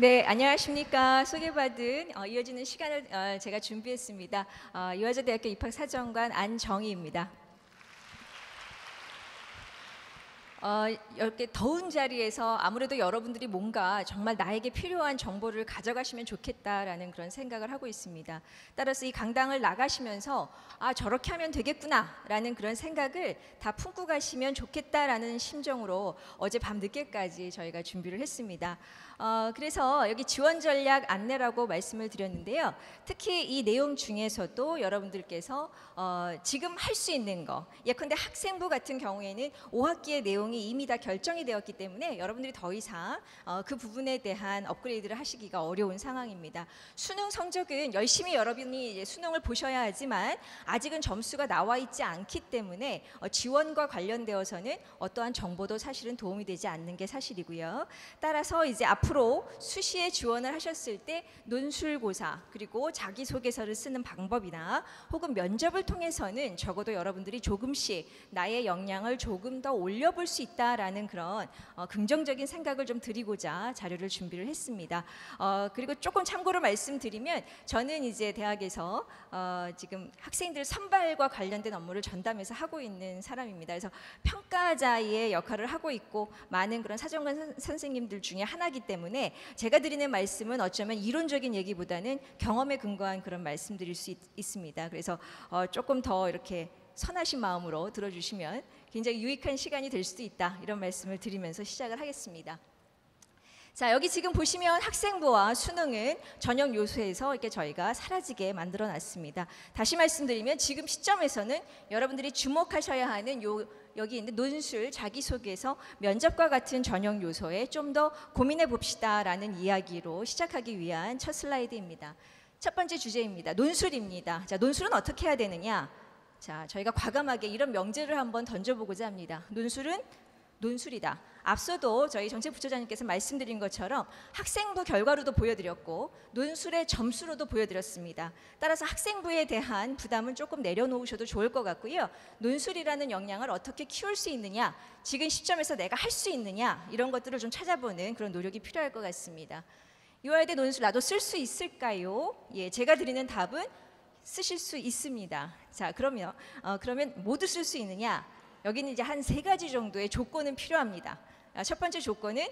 네, 안녕하십니까. 소개받은 이어지는 시간을 제가 준비했습니다. 유화여자대학교 입학사정관 안정희입니다. 이렇게 더운 자리에서 아무래도 여러분들이 뭔가 정말 나에게 필요한 정보를 가져가시면 좋겠다라는 그런 생각을 하고 있습니다. 따라서 이 강당을 나가시면서 저렇게 하면 되겠구나라는 그런 생각을 다 품고 가시면 좋겠다라는 심정으로 어제 밤 늦게까지 저희가 준비를 했습니다. 그래서 여기 지원 전략 안내라고 말씀을 드렸는데요. 특히 이 내용 중에서도 여러분들께서 지금 할 수 있는 거, 예컨대 학생부 같은 경우에는 5학기의 내용이 이미 다 결정이 되었기 때문에 여러분들이 더 이상 그 부분에 대한 업그레이드를 하시기가 어려운 상황입니다. 수능 성적은 열심히 여러분이 이제 수능을 보셔야 하지만 아직은 점수가 나와 있지 않기 때문에 지원과 관련되어서는 어떠한 정보도 사실은 도움이 되지 않는 게 사실이고요. 따라서 이제 앞으로 수시에 지원을 하셨을 때 논술고사 그리고 자기소개서를 쓰는 방법이나 혹은 면접을 통해서는 적어도 여러분들이 조금씩 나의 역량을 조금 더 올려볼 수 있다라는 그런 긍정적인 생각을 좀 드리고자 자료를 준비를 했습니다. 그리고 조금 참고로 말씀드리면 저는 이제 대학에서 지금 학생들 선발과 관련된 업무를 전담해서 하고 있는 사람입니다. 그래서 평가자의 역할을 하고 있고 많은 그런 사정관 선생님들 중에 하나이기 때문에 제가 드리는 말씀은 어쩌면 이론적인 얘기보다는 경험에 근거한 그런 말씀드릴 수 있습니다. 그래서 조금 더 이렇게 선하신 마음으로 들어주시면 굉장히 유익한 시간이 될 수도 있다, 이런 말씀을 드리면서 시작을 하겠습니다. 자, 여기 지금 보시면 학생부와 수능은 전형 요소에서 이렇게 저희가 사라지게 만들어 놨습니다. 다시 말씀드리면 지금 시점에서는 여러분들이 주목하셔야 하는 여기 있는 논술, 자기소개서, 면접과 같은 전형 요소에 좀 더 고민해 봅시다라는 이야기로 시작하기 위한 첫 슬라이드입니다. 첫 번째 주제입니다. 논술입니다. 자, 논술은 어떻게 해야 되느냐? 자, 저희가 과감하게 이런 명제를 한번 던져보고자 합니다. 논술은 논술이다. 앞서도 저희 정책부처장님께서 말씀드린 것처럼 학생부 결과로도 보여드렸고 논술의 점수로도 보여드렸습니다. 따라서 학생부에 대한 부담은 조금 내려놓으셔도 좋을 것 같고요. 논술이라는 역량을 어떻게 키울 수 있느냐, 지금 시점에서 내가 할 수 있느냐, 이런 것들을 좀 찾아보는 그런 노력이 필요할 것 같습니다. 유아여대 논술 나도 쓸 수 있을까요? 예, 제가 드리는 답은 쓰실 수 있습니다. 자, 그러면 모두 쓸 수 있느냐? 여기는 이제 한 3가지 정도의 조건은 필요합니다. 첫 번째 조건은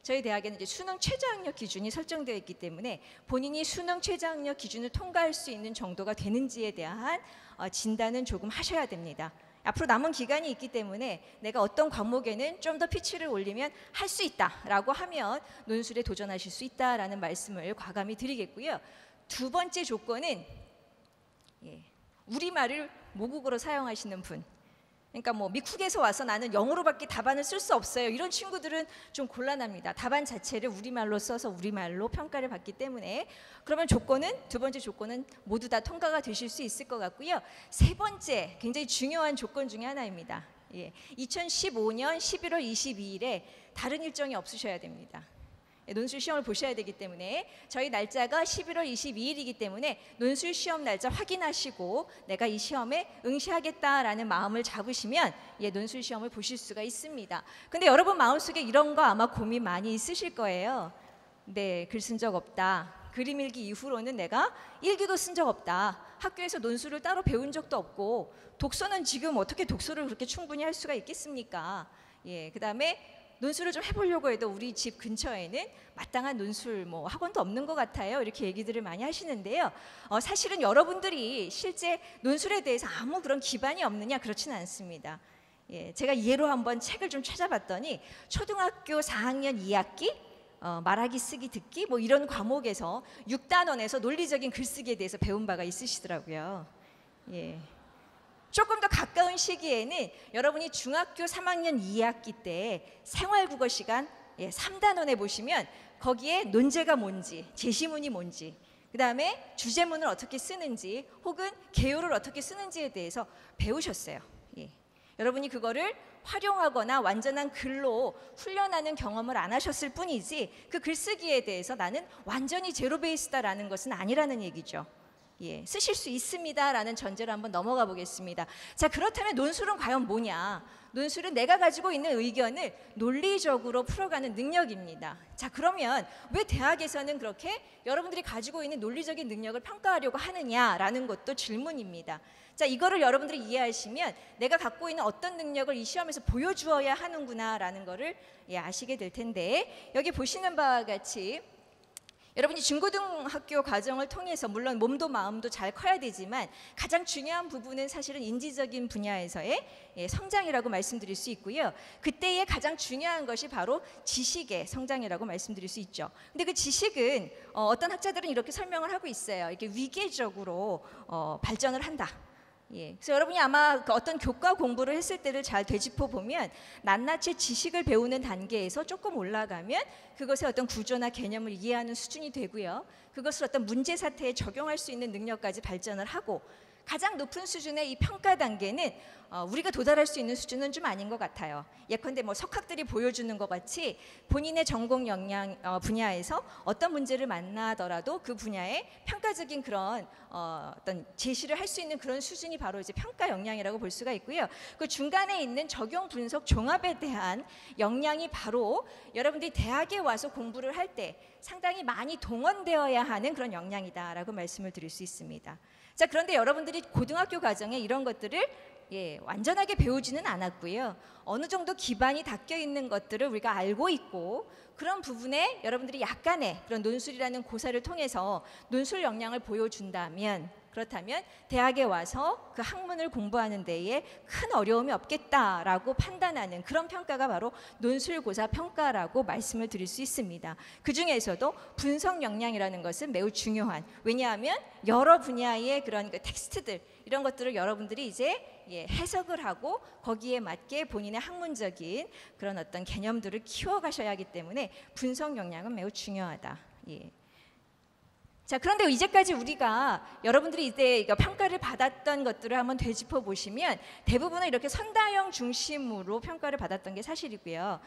저희 대학에는 이제 수능 최저학력 기준이 설정되어 있기 때문에 본인이 수능 최저학력 기준을 통과할 수 있는 정도가 되는지에 대한 진단은 조금 하셔야 됩니다. 앞으로 남은 기간이 있기 때문에 내가 어떤 과목에는 좀 더 피치를 올리면 할 수 있다라고 하면 논술에 도전하실 수 있다라는 말씀을 과감히 드리겠고요. 두 번째 조건은 우리말을 모국어로 사용하시는 분, 그러니까 뭐 미국에서 와서 나는 영어로밖에 답안을 쓸 수 없어요, 이런 친구들은 좀 곤란합니다. 답안 자체를 우리말로 써서 우리말로 평가를 받기 때문에 그러면 두 번째 조건은 모두 다 통과가 되실 수 있을 것 같고요. 세 번째 굉장히 중요한 조건 중에 하나입니다. 2015년 11월 22일에 다른 일정이 없으셔야 됩니다. 논술 시험을 보셔야 되기 때문에 저희 날짜가 11월 22일이기 때문에 논술 시험 날짜 확인하시고 내가 이 시험에 응시하겠다라는 마음을 잡으시면 논술 시험을 보실 수가 있습니다. 근데 여러분 마음속에 이런 거 아마 고민 많이 있으실 거예요. 네, 글 쓴 적 없다. 그림 일기 이후로는 내가 일기도 쓴 적 없다. 학교에서 논술을 따로 배운 적도 없고 독서는 지금 어떻게 독서를 그렇게 충분히 할 수가 있겠습니까? 그 다음에 논술을 좀 해보려고 해도 우리 집 근처에는 마땅한 논술 학원도 없는 것 같아요, 이렇게 얘기들을 많이 하시는데요. 사실은 여러분들이 실제 논술에 대해서 아무 그런 기반이 없느냐, 그렇지는 않습니다. 제가 예로 한번 책을 좀 찾아봤더니 초등학교 4학년 2학기 말하기, 쓰기, 듣기 이런 과목에서 6단원에서 논리적인 글쓰기에 대해서 배운 바가 있으시더라고요. 조금 더 가까운 시기에는 여러분이 중학교 3학년 2학기 때 생활국어 시간 3단원에 보시면 거기에 논제가 뭔지, 제시문이 뭔지, 그 다음에 주제문을 어떻게 쓰는지 혹은 개요를 어떻게 쓰는지에 대해서 배우셨어요. 여러분이 그거를 활용하거나 완전한 글로 훈련하는 경험을 안 하셨을 뿐이지 그 글쓰기에 대해서 나는 완전히 제로 베이스다라는 것은 아니라는 얘기죠. 예, 쓰실 수 있습니다라는 전제로 한번 넘어가 보겠습니다. 자, 그렇다면 논술은 과연 뭐냐? 논술은 내가 가지고 있는 의견을 논리적으로 풀어가는 능력입니다. 자, 그러면 왜 대학에서는 그렇게 여러분들이 가지고 있는 논리적인 능력을 평가하려고 하느냐라는 것도 질문입니다. 자, 이거를 여러분들이 이해하시면 내가 갖고 있는 어떤 능력을 이 시험에서 보여주어야 하는구나라는 거를 아시게 될 텐데, 여기 보시는 바와 같이 여러분이 중고등학교 과정을 통해서 물론 몸도 마음도 잘 커야 되지만 가장 중요한 부분은 사실은 인지적인 분야에서의 성장이라고 말씀드릴 수 있고요. 그때의 가장 중요한 것이 바로 지식의 성장이라고 말씀드릴 수 있죠. 근데 그 지식은 어떤 학자들은 이렇게 설명을 하고 있어요. 이렇게 위계적으로 발전을 한다. 예, 그래서 여러분이 아마 그 어떤 교과 공부를 했을 때를 잘 되짚어 보면 낱낱이 지식을 배우는 단계에서 조금 올라가면 그것의 어떤 구조나 개념을 이해하는 수준이 되고요. 그것을 어떤 문제 사태에 적용할 수 있는 능력까지 발전을 하고, 가장 높은 수준의 이 평가 단계는 우리가 도달할 수 있는 수준은 좀 아닌 것 같아요. 예컨대 뭐 석학들이 보여주는 것 같이 본인의 전공 역량 분야에서 어떤 문제를 만나더라도 그 분야의 평가적인 그런 어떤 제시를 할 수 있는 그런 수준이 바로 이제 평가 역량이라고 볼 수가 있고요. 그 중간에 있는 적용 분석 종합에 대한 역량이 바로 여러분들이 대학에 와서 공부를 할 때 상당히 많이 동원되어야 하는 그런 역량이다라고 말씀을 드릴 수 있습니다. 자, 그런데 여러분들이 고등학교 과정에 이런 것들을 완전하게 배우지는 않았고요. 어느 정도 기반이 닦여 있는 것들을 우리가 알고 있고, 그런 부분에 여러분들이 약간의 그런 논술이라는 고사를 통해서 논술 역량을 보여준다면, 그렇다면 대학에 와서 그 학문을 공부하는 데에 큰 어려움이 없겠다라고 판단하는 그런 평가가 바로 논술고사 평가라고 말씀을 드릴 수 있습니다. 그 중에서도 분석 역량이라는 것은 매우 중요한, 왜냐하면 여러 분야의 그런 그 텍스트들 이런 것들을 여러분들이 이제 해석을 하고 거기에 맞게 본인의 학문적인 그런 어떤 개념들을 키워가셔야 하기 때문에 분석 역량은 매우 중요하다. 자, 그런데 이제까지 우리가 여러분들이 이때 평가를 받았던 것들을 한번 되짚어 보시면 대부분은 이렇게 선다형 중심으로 평가를 받았던 게 사실이고요.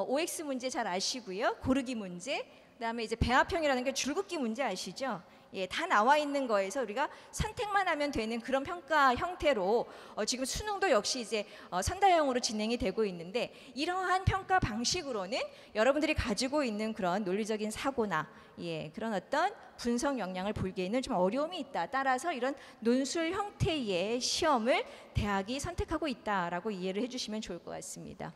OX 문제 잘 아시고요. 고르기 문제, 그다음에 이제 배합형이라는 게 줄긋기 문제 아시죠? 다 나와 있는 거에서 우리가 선택만 하면 되는 그런 평가 형태로 지금 수능도 역시 이제 선다형으로 진행이 되고 있는데, 이러한 평가 방식으로는 여러분들이 가지고 있는 그런 논리적인 사고나 그런 어떤 분석 역량을 보기에는 좀 어려움이 있다. 따라서 이런 논술 형태의 시험을 대학이 선택하고 있다라고 이해를 해주시면 좋을 것 같습니다.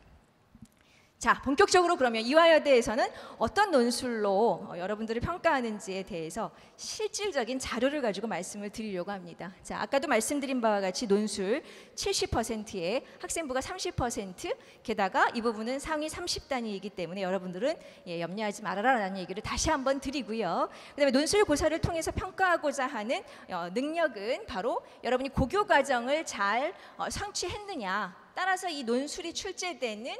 자, 본격적으로 그러면 이화여대에서는 어떤 논술로 여러분들을 평가하는지에 대해서 실질적인 자료를 가지고 말씀을 드리려고 합니다. 자, 아까도 말씀드린 바와 같이 논술 70%에 학생부가 30%, 게다가 이 부분은 상위 30단위이기 때문에 여러분들은 염려하지 말아라라는 얘기를 다시 한번 드리고요. 그다음에 논술 고사를 통해서 평가하고자 하는 능력은 바로 여러분이 고교 과정을 잘 성취했느냐, 따라서 이 논술이 출제되는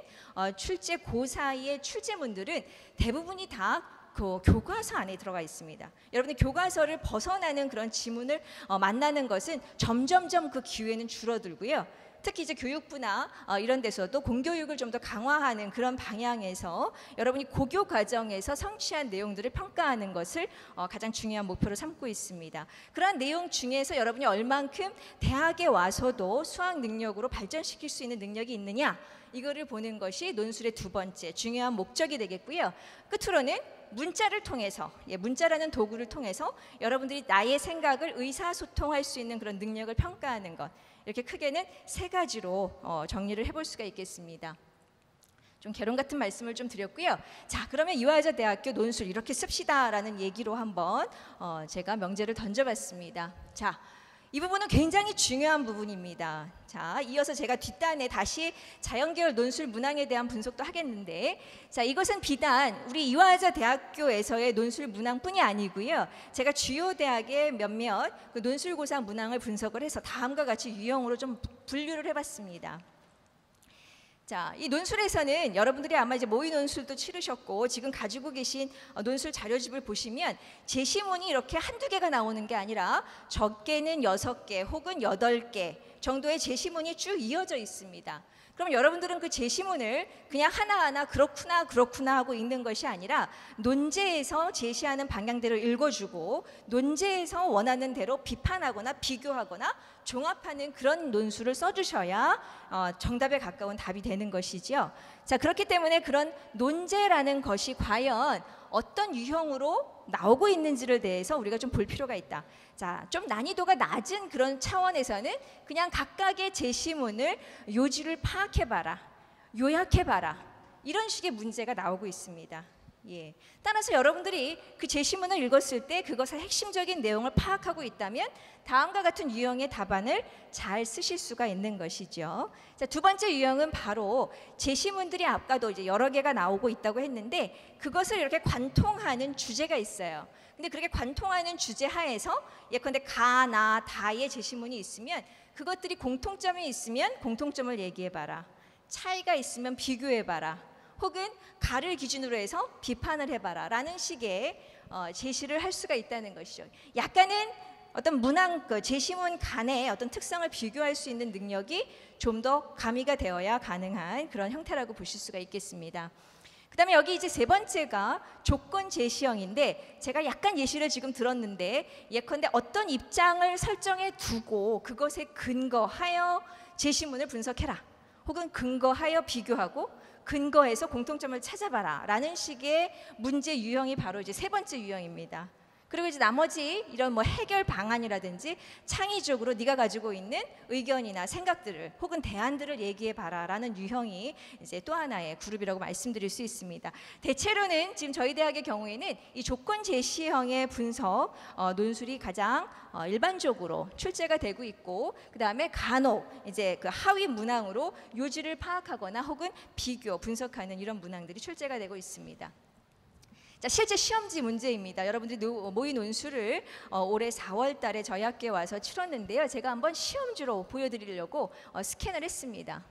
출제 고사의 출제문들은 대부분이 다 그 교과서 안에 들어가 있습니다. 여러분이 교과서를 벗어나는 그런 지문을 만나는 것은 점점점 그 기회는 줄어들고요. 특히 이제 교육부나 이런 데서도 공교육을 좀 더 강화하는 그런 방향에서 여러분이 고교 과정에서 성취한 내용들을 평가하는 것을 가장 중요한 목표로 삼고 있습니다. 그러한 내용 중에서 여러분이 얼만큼 대학에 와서도 수학 능력으로 발전시킬 수 있는 능력이 있느냐, 이거를 보는 것이 논술의 두 번째 중요한 목적이 되겠고요. 끝으로는 문자를 통해서, 문자라는 도구를 통해서 여러분들이 나의 생각을 의사소통할 수 있는 그런 능력을 평가하는 것, 이렇게 크게는 세 가지로 정리를 해볼 수가 있겠습니다. 좀 개론 같은 말씀을 좀 드렸고요. 자, 그러면 이화여자대학교 논술 이렇게 씁시다라는 얘기로 한번 제가 명제를 던져봤습니다. 자, 이 부분은 굉장히 중요한 부분입니다. 자, 이어서 제가 뒷단에 다시 자연계열 논술 문항에 대한 분석도 하겠는데, 자, 이것은 비단 우리 이화여자대학교에서의 논술 문항뿐이 아니고요. 제가 주요 대학의 몇몇 그 논술고사 문항을 분석을 해서 다음과 같이 유형으로 좀 분류를 해봤습니다. 자, 이 논술에서는 여러분들이 아마 이제 모의 논술도 치르셨고 지금 가지고 계신 논술 자료집을 보시면 제시문이 이렇게 한두 개가 나오는 게 아니라 적게는 6개 혹은 8개, 정도의 제시문이 쭉 이어져 있습니다. 그럼 여러분들은 그 제시문을 그냥 하나하나 그렇구나 그렇구나 하고 읽는 것이 아니라 논제에서 제시하는 방향대로 읽어주고 논제에서 원하는 대로 비판하거나 비교하거나 종합하는 그런 논술을 써주셔야 정답에 가까운 답이 되는 것이지요. 자, 그렇기 때문에 그런 논제라는 것이 과연 어떤 유형으로 나오고 있는지를 대해서 우리가 좀 볼 필요가 있다. 자, 좀 난이도가 낮은 그런 차원에서는 그냥 각각의 제시문을 요지를 파악해봐라, 요약해봐라, 이런 식의 문제가 나오고 있습니다. 예. 따라서 여러분들이 그 제시문을 읽었을 때 그것의 핵심적인 내용을 파악하고 있다면 다음과 같은 유형의 답안을 잘 쓰실 수가 있는 것이죠. 자, 두 번째 유형은 바로 제시문들이 아까도 이제 여러 개가 나오고 있다고 했는데 그것을 이렇게 관통하는 주제가 있어요. 근데 그렇게 관통하는 주제 하에서 예컨대 가, 나, 다의 제시문이 있으면 그것들이 공통점이 있으면 공통점을 얘기해봐라. 차이가 있으면 비교해봐라. 혹은 가를 기준으로 해서 비판을 해봐라 라는 식의 제시를 할 수가 있다는 것이죠. 약간은 어떤 문항, 제시문 간의 어떤 특성을 비교할 수 있는 능력이 좀 더 가미가 되어야 가능한 그런 형태라고 보실 수가 있겠습니다. 그 다음에 여기 이제 세 번째가 조건 제시형인데 제가 약간 예시를 지금 들었는데 예컨대 어떤 입장을 설정해 두고 그것에 근거하여 제시문을 분석해라. 혹은 근거하여 비교하고 근거해서 공통점을 찾아봐라 라는 식의 문제 유형이 바로 이제 세 번째 유형입니다. 그리고 이제 나머지 이런 뭐 해결 방안이라든지 창의적으로 네가 가지고 있는 의견이나 생각들을 혹은 대안들을 얘기해 봐라라는 유형이 이제 또 하나의 그룹이라고 말씀드릴 수 있습니다. 대체로는 지금 저희 대학의 경우에는 이 조건 제시형의 분석 논술이 가장 일반적으로 출제가 되고 있고 그다음에 간혹 이제 그 하위 문항으로 요지를 파악하거나 혹은 비교 분석하는 이런 문항들이 출제가 되고 있습니다. 자, 실제 시험지 문제입니다. 여러분들이 모의 논술을 올해 4월 달에 저희 학교에 와서 치렀는데요. 제가 한번 시험지로 보여드리려고 스캔을 했습니다.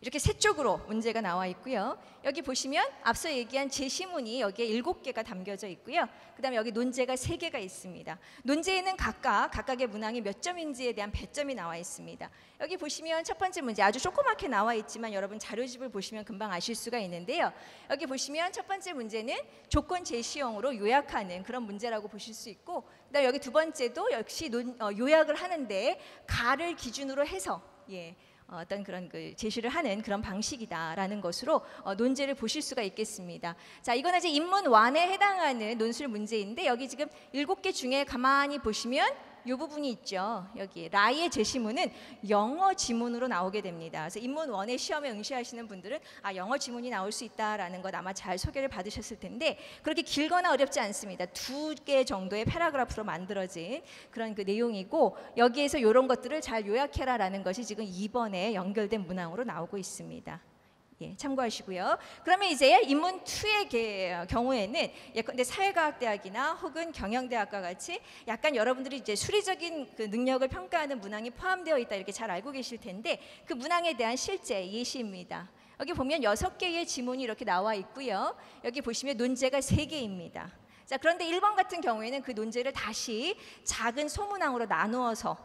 이렇게 세 쪽으로 문제가 나와 있고요. 여기 보시면 앞서 얘기한 제시문이 여기에 7개가 담겨져 있고요. 그 다음에 여기 논제가 3개가 있습니다. 논제에는 각각의 문항이 몇 점인지에 대한 배점이 나와 있습니다. 여기 보시면 첫 번째 문제 아주 조그맣게 나와 있지만 여러분 자료집을 보시면 금방 아실 수가 있는데요. 여기 보시면 첫 번째 문제는 조건 제시형으로 요약하는 그런 문제라고 보실 수 있고 그다음에 여기 두 번째도 역시 요약을 하는데 가를 기준으로 해서 어떤 그런 그 제시를 하는 그런 방식이다라는 것으로 논제를 보실 수가 있겠습니다. 자, 이거는 이제 인문완에 해당하는 논술 문제인데 여기 지금 7개 중에 가만히 보시면 이 부분이 있죠. 여기 라의 제시문은 영어 지문으로 나오게 됩니다. 그래서 인문원의 시험에 응시하시는 분들은 영어 지문이 나올 수 있다라는 것 아마 잘 소개를 받으셨을 텐데 그렇게 길거나 어렵지 않습니다. 2개 정도의 패러그래프로 만들어진 그런 그 내용이고 여기에서 이런 것들을 잘 요약해라라는 것이 지금 2번에 연결된 문항으로 나오고 있습니다. 참고하시고요. 그러면 이제 인문 2의 경우에는 예컨대 사회과학대학이나 혹은 경영대학과 같이 약간 여러분들이 이제 수리적인 그 능력을 평가하는 문항이 포함되어 있다 이렇게 잘 알고 계실 텐데 그 문항에 대한 실제 예시입니다. 여기 보면 6개의 지문이 이렇게 나와 있고요. 여기 보시면 논제가 3개입니다. 자, 그런데 1번 같은 경우에는 그 논제를 다시 작은 소문항으로 나누어서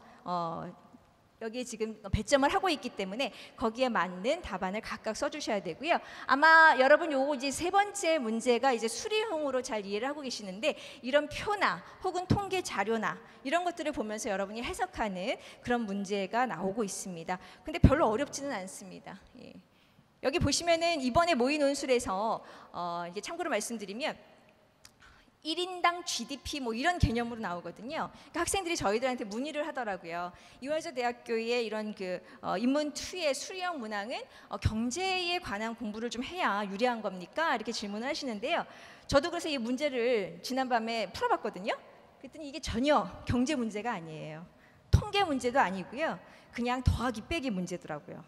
여기에 지금 배점을 하고 있기 때문에 거기에 맞는 답안을 각각 써주셔야 되고요. 아마 여러분 요거 이제 세 번째 문제가 이제 수리형으로 잘 이해를 하고 계시는데 이런 표나 혹은 통계 자료나 이런 것들을 보면서 여러분이 해석하는 그런 문제가 나오고 있습니다. 근데 별로 어렵지는 않습니다. 여기 보시면은 이번에 모의 논술에서 이제 참고로 말씀드리면 1인당 GDP 뭐 이런 개념으로 나오거든요. 그러니까 학생들이 저희들한테 문의를 하더라고요. 이화여자 대학교의 이런 그 인문 2의 수리형 문항은 경제에 관한 공부를 좀 해야 유리한 겁니까? 이렇게 질문을 하시는데요. 저도 그래서 이 문제를 지난밤에 풀어봤거든요. 그랬더니 이게 전혀 경제 문제가 아니에요. 통계 문제도 아니고요. 그냥 더하기 빼기 문제더라고요.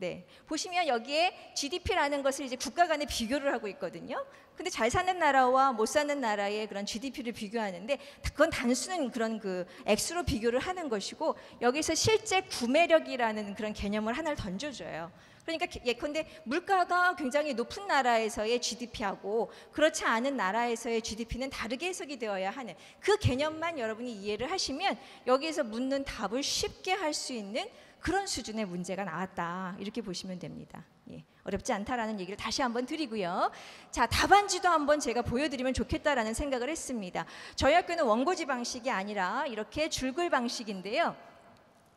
네, 보시면 여기에 GDP라는 것을 이제 국가 간에 비교를 하고 있거든요. 근데 잘 사는 나라와 못 사는 나라의 그런 GDP를 비교하는데 그건 단순한 그런 그 액수로 비교를 하는 것이고 여기서 실제 구매력이라는 그런 개념을 하나를 던져줘요. 그러니까 예컨대 물가가 굉장히 높은 나라에서의 GDP하고 그렇지 않은 나라에서의 GDP는 다르게 해석이 되어야 하는 그 개념만 여러분이 이해를 하시면 여기에서 묻는 답을 쉽게 할 수 있는 그런 수준의 문제가 나왔다 이렇게 보시면 됩니다. 예, 어렵지 않다라는 얘기를 다시 한번 드리고요. 자, 답안지도 한번 제가 보여드리면 좋겠다라는 생각을 했습니다. 저희 학교는 원고지 방식이 아니라 이렇게 줄글 방식인데요.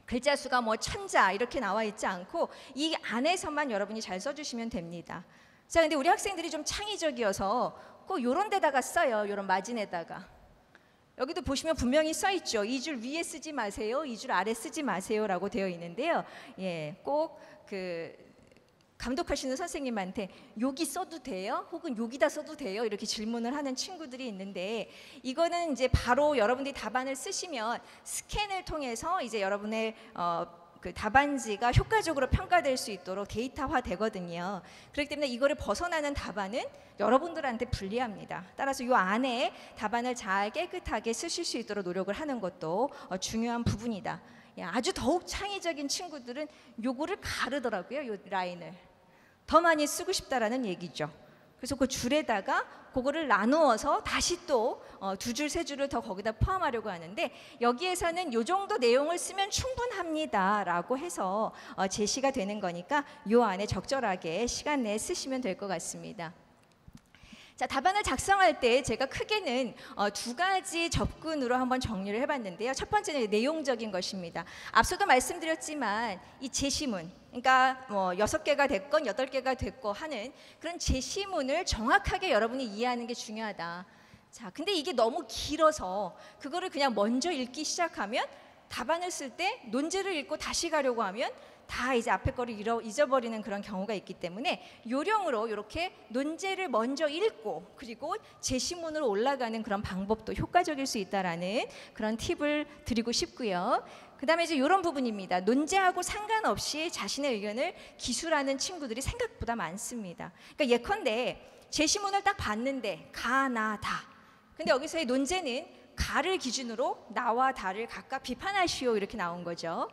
글자 수가 뭐 1000자 이렇게 나와 있지 않고 이 안에서만 여러분이 잘 써주시면 됩니다. 자, 근데 우리 학생들이 좀 창의적이어서 꼭 이런 데다가 써요. 이런 마진에다가. 여기도 보시면 분명히 써 있죠. 이 줄 위에 쓰지 마세요. 이 줄 아래 쓰지 마세요라고 되어 있는데요. 예, 꼭 그 감독하시는 선생님한테 여기 써도 돼요? 혹은 여기다 써도 돼요? 이렇게 질문을 하는 친구들이 있는데 이거는 이제 바로 여러분들이 답안을 쓰시면 스캔을 통해서 이제 여러분의 그 답안지가 효과적으로 평가될 수 있도록 데이터화 되거든요. 그렇기 때문에 이거를 벗어나는 답안은 여러분들한테 불리합니다. 따라서 이 안에 답안을 잘 깨끗하게 쓰실 수 있도록 노력을 하는 것도 중요한 부분이다. 아주 더욱 창의적인 친구들은 요거를 가르더라고요. 요 라인을 더 많이 쓰고 싶다라는 얘기죠. 그래서 그 줄에다가 그거를 나누어서 다시 또 두 줄, 세 줄을 더 거기다 포함하려고 하는데 여기에서는 요 정도 내용을 쓰면 충분합니다라고 해서 제시가 되는 거니까 요 안에 적절하게 시간 내에 쓰시면 될 것 같습니다. 자, 답안을 작성할 때 제가 크게는 두 가지 접근으로 한번 정리를 해봤는데요. 첫 번째는 내용적인 것입니다. 앞서도 말씀드렸지만 이 제시문, 그러니까 뭐 6개가 됐건 8개가 됐건 하는 그런 제시문을 정확하게 여러분이 이해하는 게 중요하다. 자, 근데 이게 너무 길어서 그거를 그냥 먼저 읽기 시작하면 답안을 쓸 때 논제를 읽고 다시 가려고 하면 다 이제 앞에 거를 잊어버리는 그런 경우가 있기 때문에 요령으로 이렇게 논제를 먼저 읽고 그리고 제시문으로 올라가는 그런 방법도 효과적일 수 있다라는 그런 팁을 드리고 싶고요. 그 다음에 이제 이런 부분입니다. 논제하고 상관없이 자신의 의견을 기술하는 친구들이 생각보다 많습니다. 그러니까 예컨대 제시문을 딱 봤는데 가, 나, 다. 근데 여기서의 논제는 가를 기준으로 나와 다를 각각 비판하시오 이렇게 나온 거죠.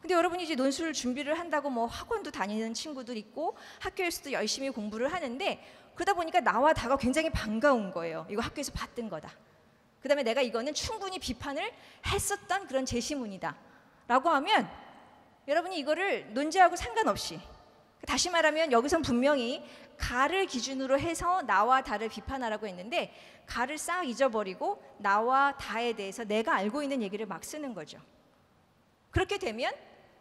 근데 여러분이 이제 논술 준비를 한다고 뭐 학원도 다니는 친구들 있고 학교에서도 열심히 공부를 하는데 그러다 보니까 나와 다가 굉장히 반가운 거예요. 이거 학교에서 봤던 거다. 그 다음에 내가 이거는 충분히 비판을 했었던 그런 제시문이다 라고 하면 여러분이 이거를 논제하고 상관없이 다시 말하면 여기선 분명히 가를 기준으로 해서 나와 다를 비판하라고 했는데 가를 싹 잊어버리고 나와 다에 대해서 내가 알고 있는 얘기를 막 쓰는 거죠. 그렇게 되면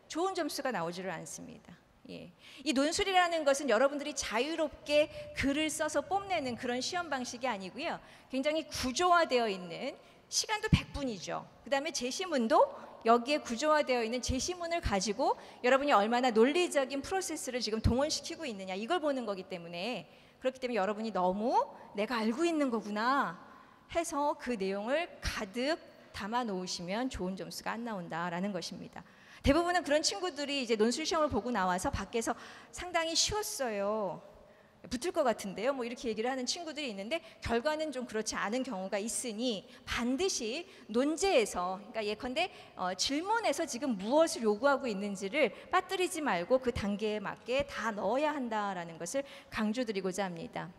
좋은 점수가 나오지를 않습니다. 예. 이 논술이라는 것은 여러분들이 자유롭게 글을 써서 뽐내는 그런 시험 방식이 아니고요. 굉장히 구조화되어 있는 시간도 100분이죠. 그 다음에 제시문도 여기에 구조화되어 있는 제시문을 가지고 여러분이 얼마나 논리적인 프로세스를 지금 동원시키고 있느냐 이걸 보는 거기 때문에 그렇기 때문에 여러분이 너무 내가 알고 있는 거구나 해서 그 내용을 가득 담아 놓으시면 좋은 점수가 안 나온다라는 것입니다. 대부분은 그런 친구들이 이제 논술 시험을 보고 나와서 밖에서 상당히 쉬웠어요. 붙을 것 같은데요. 뭐 이렇게 얘기를 하는 친구들이 있는데 결과는 좀 그렇지 않은 경우가 있으니 반드시 논제에서 그러니까 예컨대 질문에서 지금 무엇을 요구하고 있는지를 빠뜨리지 말고 그 단계에 맞게 다 넣어야 한다라는 것을 강조드리고자 합니다.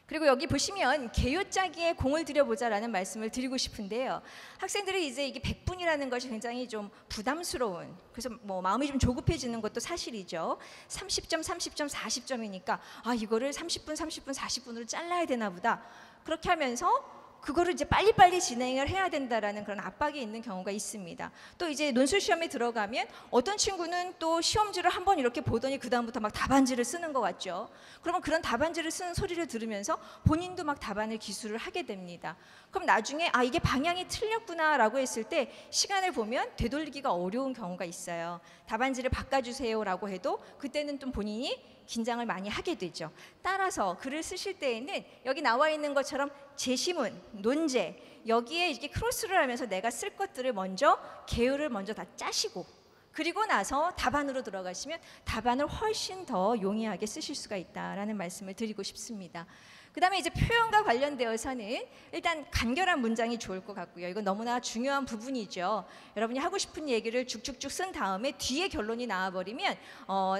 그리고 여기 보시면 개요짜기에 공을 들여보자라는 말씀을 드리고 싶은데요. 학생들이 이제 이게 100분이라는 것이 굉장히 좀 부담스러운 그래서 뭐 마음이 좀 조급해지는 것도 사실이죠. 30점, 30점, 40점이니까 아 이거를 30분, 30분, 40분으로 잘라야 되나 보다. 그렇게 하면서 그거를 이제 빨리빨리 진행을 해야 된다라는 그런 압박이 있는 경우가 있습니다. 또 이제 논술 시험에 들어가면 어떤 친구는 또 시험지를 한번 이렇게 보더니 그 다음부터 막 답안지를 쓰는 것 같죠. 그러면 그런 답안지를 쓰는 소리를 들으면서 본인도 막 답안을 기술을 하게 됩니다. 그럼 나중에 아 이게 방향이 틀렸구나라고 했을 때 시간을 보면 되돌리기가 어려운 경우가 있어요. 답안지를 바꿔주세요라고 해도 그때는 좀 본인이 긴장을 많이 하게 되죠. 따라서 글을 쓰실 때에는 여기 나와 있는 것처럼 제시문, 논제 여기에 이렇게 크로스를 하면서 내가 쓸 것들을 먼저 계율을 먼저 다 짜시고 그리고 나서 답안으로 들어가시면 답안을 훨씬 더 용이하게 쓰실 수가 있다라는 말씀을 드리고 싶습니다. 그 다음에 이제 표현과 관련되어서는 일단 간결한 문장이 좋을 것 같고요. 이건 너무나 중요한 부분이죠. 여러분이 하고 싶은 얘기를 쭉쭉쭉 쓴 다음에 뒤에 결론이 나와버리면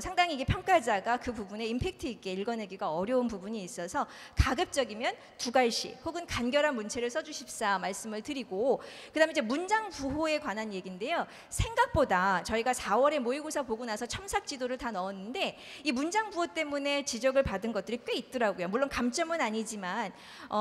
상당히 이게 평가자가 그 부분에 임팩트 있게 읽어내기가 어려운 부분이 있어서 가급적이면 두 갈시 혹은 간결한 문체를 써주십사 말씀을 드리고, 그 다음에 이제 문장 부호에 관한 얘기인데요. 생각보다 저희가 4월에 모의고사 보고 나서 첨삭 지도를 다 넣었는데 이 문장 부호 때문에 지적을 받은 것들이 꽤 있더라고요. 물론 감점은 아니지만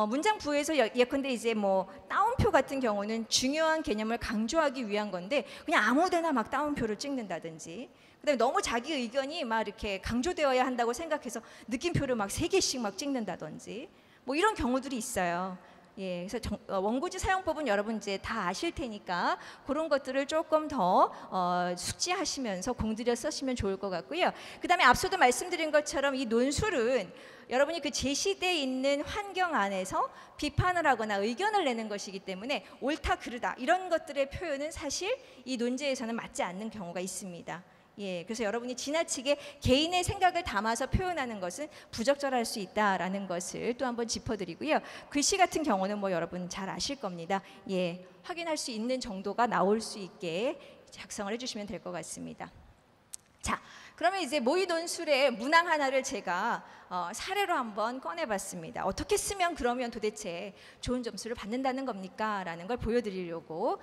문장 부호에서 예컨대 이제 뭐 따옴표 같은 경우는 중요한 개념을 강조하기 위한 건데 그냥 아무데나 막 따옴표를 찍는다든지, 그다음에 너무 자기 의견이 막 이렇게 강조되어야 한다고 생각해서 느낌표를 막 3개씩 막 찍는다든지 뭐 이런 경우들이 있어요. 예, 그래서 원고지 사용법은 여러분 이제 다 아실 테니까 그런 것들을 조금 더 숙지하시면서 공들여 쓰시면 좋을 것 같고요. 그 다음에 앞서도 말씀드린 것처럼 이 논술은 여러분이 그 제시되어 있는 환경 안에서 비판을 하거나 의견을 내는 것이기 때문에 옳다 그르다 이런 것들의 표현은 사실 이 논제에서는 맞지 않는 경우가 있습니다. 예, 그래서 여러분이 지나치게 개인의 생각을 담아서 표현하는 것은 부적절할 수 있다라는 것을 또 한번 짚어드리고요. 글씨 같은 경우는 뭐 여러분 잘 아실 겁니다. 예, 확인할 수 있는 정도가 나올 수 있게 작성을 해주시면 될 것 같습니다. 자, 그러면 이제 모의 논술의 문항 하나를 제가 사례로 한번 꺼내봤습니다. 어떻게 쓰면 그러면 도대체 좋은 점수를 받는다는 겁니까? 라는 걸 보여드리려고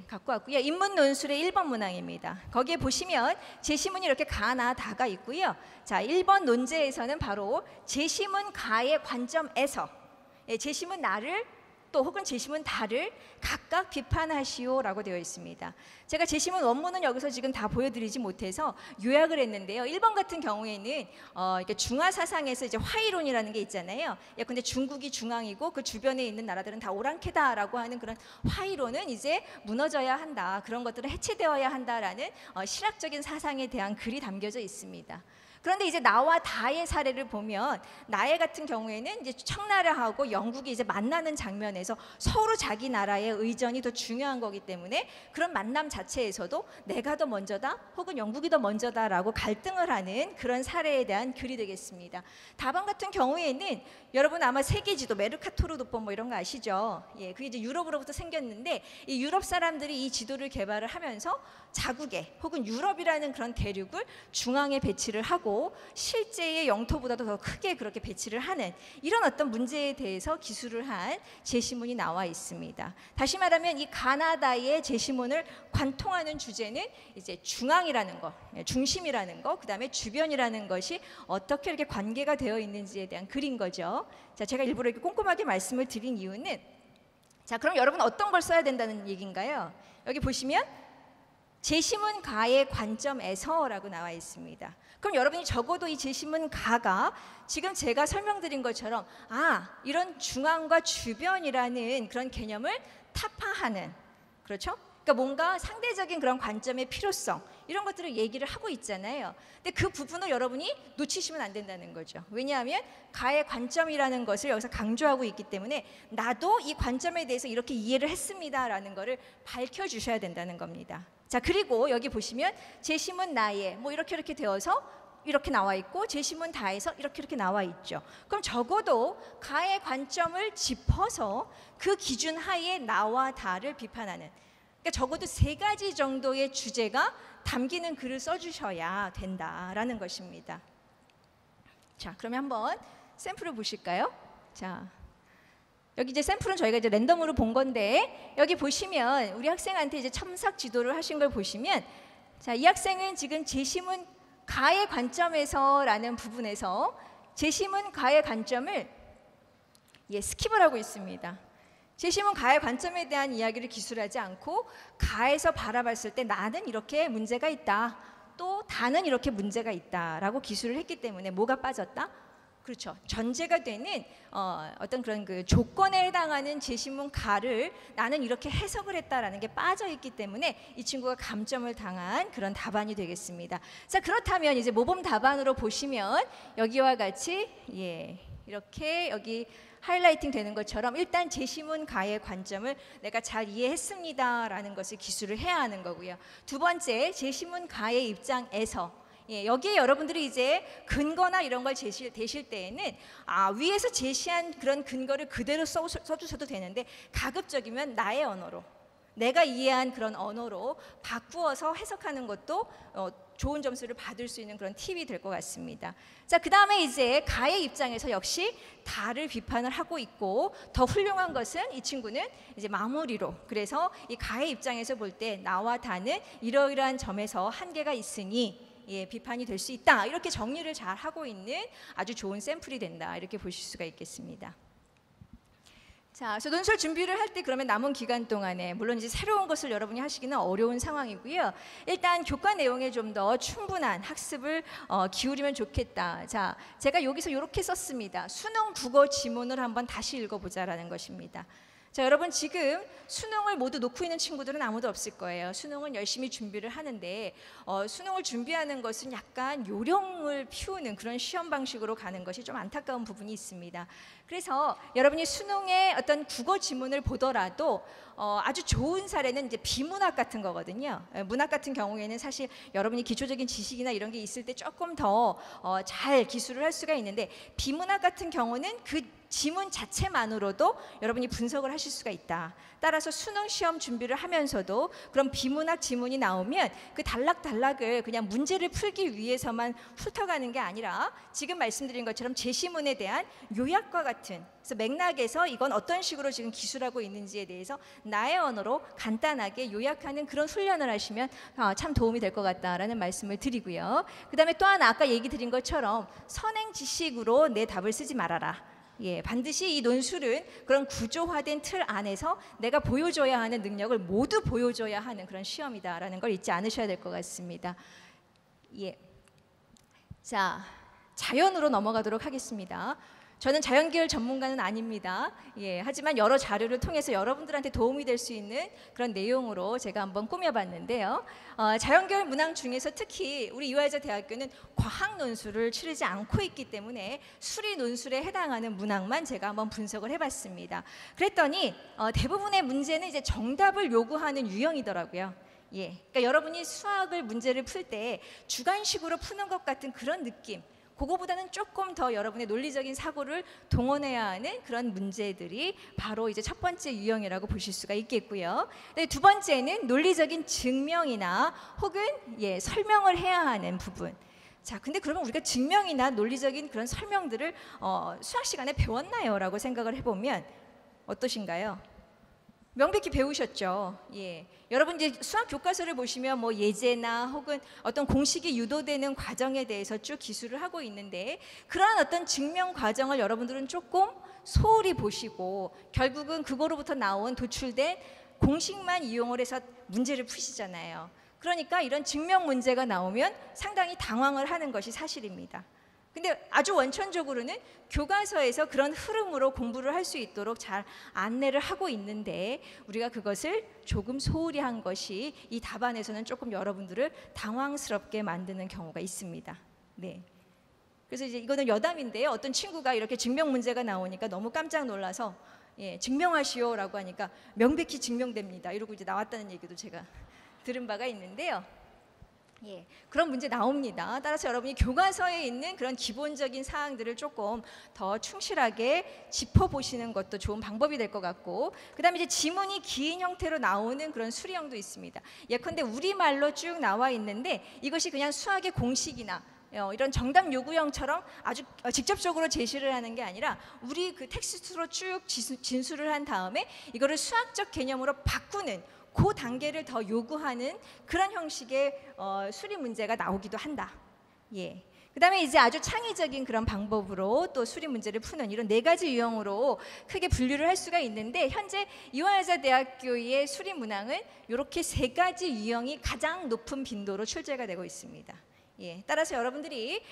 갖고 왔고요. 인문 논술의 1번 문항입니다. 거기에 보시면 제시문이 이렇게 가나 다가 있고요. 자, 1번 논제에서는 바로 제시문 가의 관점에서 제시문 나를 또 혹은 제시문 다를 각각 비판하시오라고 되어 있습니다. 제가 제시문 원문은 여기서 지금 다 보여드리지 못해서 요약을 했는데요. 1번 같은 경우에는 이렇게 중화 사상에서 이제 화이론이라는 게 있잖아요. 근데 중국이 중앙이고 그 주변에 있는 나라들은 다 오랑캐다라고 하는 그런 화이론은 이제 무너져야 한다. 그런 것들은 해체되어야 한다라는 실학적인 사상에 대한 글이 담겨져 있습니다. 그런데 이제 나와 다의 사례를 보면 나의 같은 경우에는 이제 청나라하고 영국이 이제 만나는 장면에서 서로 자기 나라의 의전이 더 중요한 거기 때문에 그런 만남 자체에서도 내가 더 먼저다 혹은 영국이 더 먼저다라고 갈등을 하는 그런 사례에 대한 글이 되겠습니다. 다방 같은 경우에는 여러분 아마 세계지도 메르카토르 도법 뭐 이런 거 아시죠? 그게 이제 유럽으로부터 생겼는데 이 유럽 사람들이 이 지도를 개발을 하면서 자국에 혹은 유럽이라는 그런 대륙을 중앙에 배치를 하고 실제의 영토보다도 더 크게 그렇게 배치를 하는 이런 어떤 문제에 대해서 기술을 한 제시문이 나와 있습니다. 다시 말하면 이 가나다의 제시문을 관통하는 주제는 이제 중앙이라는 거, 중심이라는 거, 그 다음에 주변이라는 것이 어떻게 이렇게 관계가 되어 있는지에 대한 글인 거죠. 자, 제가 일부러 이렇게 꼼꼼하게 말씀을 드린 이유는 자, 그럼 여러분 어떤 걸 써야 된다는 얘기인가요? 여기 보시면 제시문 가의 관점에서라고 나와 있습니다. 그럼 여러분이 적어도 이 제시문 가가 지금 제가 설명드린 것처럼 이런 중앙과 주변이라는 그런 개념을 타파하는, 그렇죠? 그러니까 뭔가 상대적인 그런 관점의 필요성 이런 것들을 얘기를 하고 있잖아요. 근데 그 부분을 여러분이 놓치시면 안 된다는 거죠. 왜냐하면 가의 관점이라는 것을 여기서 강조하고 있기 때문에 나도 이 관점에 대해서 이렇게 이해를 했습니다라는 거를 밝혀주셔야 된다는 겁니다. 자, 그리고 여기 보시면 제시문 나의 뭐 이렇게 되어서 이렇게 나와 있고 제시문 다에서 이렇게 나와 있죠. 그럼 적어도 가의 관점을 짚어서 그 기준 하에 나와 다를 비판하는, 그러니까 적어도 3가지 정도의 주제가 담기는 글을 써주셔야 된다라는 것입니다. 자, 그러면 한번 샘플을 보실까요? 자, 여기 이제 샘플은 저희가 이제 랜덤으로 본 건데 여기 보시면 우리 학생한테 이제 첨삭 지도를 하신 걸 보시면 자, 이 학생은 지금 제시문 가의 관점에서라는 부분에서 제시문 가의 관점을 스킵을 하고 있습니다. 제시문 가의 관점에 대한 이야기를 기술하지 않고 가에서 바라봤을 때 나는 이렇게 문제가 있다, 또 다는 이렇게 문제가 있다라고 기술을 했기 때문에 뭐가 빠졌다? 그렇죠. 전제가 되는 어떤 그런 그 조건에 해당하는 제시문 가를 나는 이렇게 해석을 했다라는 게 빠져 있기 때문에 이 친구가 감점을 당한 그런 답안이 되겠습니다. 자, 그렇다면 이제 모범 답안으로 보시면 여기와 같이 이렇게 여기 하이라이팅 되는 것처럼 일단 제시문가의 관점을 내가 잘 이해했습니다라는 것을 기술을 해야 하는 거고요. 두 번째, 제시문가의 입장에서 여기에 여러분들이 이제 근거나 이런 걸 대실 때에는 위에서 제시한 그런 근거를 그대로 써주셔도 되는데 가급적이면 나의 언어로, 내가 이해한 그런 언어로 바꾸어서 해석하는 것도 좋은 점수를 받을 수 있는 그런 팁이 될 것 같습니다. 자, 그 다음에 이제 가의 입장에서 역시 다를 비판을 하고 있고, 더 훌륭한 것은 이 친구는 이제 마무리로, 그래서 이 가의 입장에서 볼 때 나와 다는 이러이러한 점에서 한계가 있으니 비판이 될 수 있다, 이렇게 정리를 잘 하고 있는 아주 좋은 샘플이 된다, 이렇게 보실 수가 있겠습니다. 자, 그래서 논술 준비를 할 때 그러면 남은 기간 동안에 물론 이제 새로운 것을 여러분이 하시기는 어려운 상황이고요. 일단 교과 내용에 좀 더 충분한 학습을 기울이면 좋겠다. 자, 제가 여기서 이렇게 썼습니다. 수능 국어 지문을 한번 다시 읽어보자라는 것입니다. 자, 여러분 지금 수능을 모두 놓고 있는 친구들은 아무도 없을 거예요. 수능은 열심히 준비를 하는데 수능을 준비하는 것은 약간 요령을 피우는 그런 시험 방식으로 가는 것이 좀 안타까운 부분이 있습니다. 그래서 여러분이 수능의 어떤 국어 지문을 보더라도 아주 좋은 사례는 이제 비문학 같은 거거든요. 문학 같은 경우에는 사실 여러분이 기초적인 지식이나 이런 게 있을 때 조금 더 잘 기술을 할 수가 있는데, 비문학 같은 경우는 그 지문 자체만으로도 여러분이 분석을 하실 수가 있다. 따라서 수능 시험 준비를 하면서도 그런 비문학 지문이 나오면 그 단락단락을 그냥 문제를 풀기 위해서만 훑어가는 게 아니라 지금 말씀드린 것처럼 제시문에 대한 요약과 같은, 그래서 맥락에서 이건 어떤 식으로 지금 기술하고 있는지에 대해서 나의 언어로 간단하게 요약하는 그런 훈련을 하시면 참 도움이 될 것 같다라는 말씀을 드리고요. 그 다음에 또 하나 아까 얘기 드린 것처럼 선행 지식으로 내 답을 쓰지 말아라. 반드시 이 논술은 그런 구조화된 틀 안에서 내가 보여줘야 하는 능력을 모두 보여줘야 하는 그런 시험이다라는 걸 잊지 않으셔야 될 것 같습니다. 자, 자연으로 넘어가도록 하겠습니다. 저는 자연계열 전문가는 아닙니다. 하지만 여러 자료를 통해서 여러분들한테 도움이 될 수 있는 그런 내용으로 제가 한번 꾸며봤는데요. 자연계열 문항 중에서 특히 우리 이화여자대학교는 과학 논술을 치르지 않고 있기 때문에 수리 논술에 해당하는 문항만 제가 한번 분석을 해봤습니다. 그랬더니 대부분의 문제는 이제 정답을 요구하는 유형이더라고요. 그러니까 여러분이 수학을 문제를 풀 때 주관식으로 푸는 것 같은 그런 느낌, 그거보다는 조금 더 여러분의 논리적인 사고를 동원해야 하는 그런 문제들이 바로 이제 첫 번째 유형이라고 보실 수가 있겠고요. 두 번째는 논리적인 증명이나 혹은 설명을 해야 하는 부분. 자, 근데 그러면 우리가 증명이나 논리적인 그런 설명들을 수학 시간에 배웠나요? 라고 생각을 해보면 어떠신가요? 명백히 배우셨죠. 여러분 이제 수학 교과서를 보시면 뭐 예제나 혹은 어떤 공식이 유도되는 과정에 대해서 쭉 기술을 하고 있는데, 그러한 어떤 증명 과정을 여러분들은 조금 소홀히 보시고 결국은 그거로부터 나온 도출된 공식만 이용을 해서 문제를 푸시잖아요. 그러니까 이런 증명 문제가 나오면 상당히 당황을 하는 것이 사실입니다. 근데 아주 원천적으로는 교과서에서 그런 흐름으로 공부를 할 수 있도록 잘 안내를 하고 있는데, 우리가 그것을 조금 소홀히 한 것이 이 답안에서는 조금 여러분들을 당황스럽게 만드는 경우가 있습니다. 그래서 이제 이거는 여담인데요. 어떤 친구가 이렇게 증명 문제가 나오니까 너무 깜짝 놀라서 증명하시오라고 하니까 명백히 증명됩니다, 이러고 이제 나왔다는 얘기도 제가 들은 바가 있는데요. 그런 문제 나옵니다. 따라서 여러분이 교과서에 있는 그런 기본적인 사항들을 조금 더 충실하게 짚어보시는 것도 좋은 방법이 될 것 같고, 그 다음에 이제 지문이 긴 형태로 나오는 그런 수리형도 있습니다. 예컨대 우리말로 쭉 나와 있는데 이것이 그냥 수학의 공식이나 이런 정답 요구형처럼 아주 직접적으로 제시를 하는 게 아니라 우리 그 텍스트로 쭉 진술을 한 다음에 이거를 수학적 개념으로 바꾸는 그 단계를 더 요구하는 그런 형식의 수리 문제가 나오기도 한다. 그 다음에 이제 아주 창의적인 그런 방법으로 또 수리 문제를 푸는 이런 4가지 유형으로 크게 분류를 할 수가 있는데, 현재 이화여자대학교의 수리 문항은 이렇게 3가지 유형이 가장 높은 빈도로 출제가 되고 있습니다. 따라서 여러분들이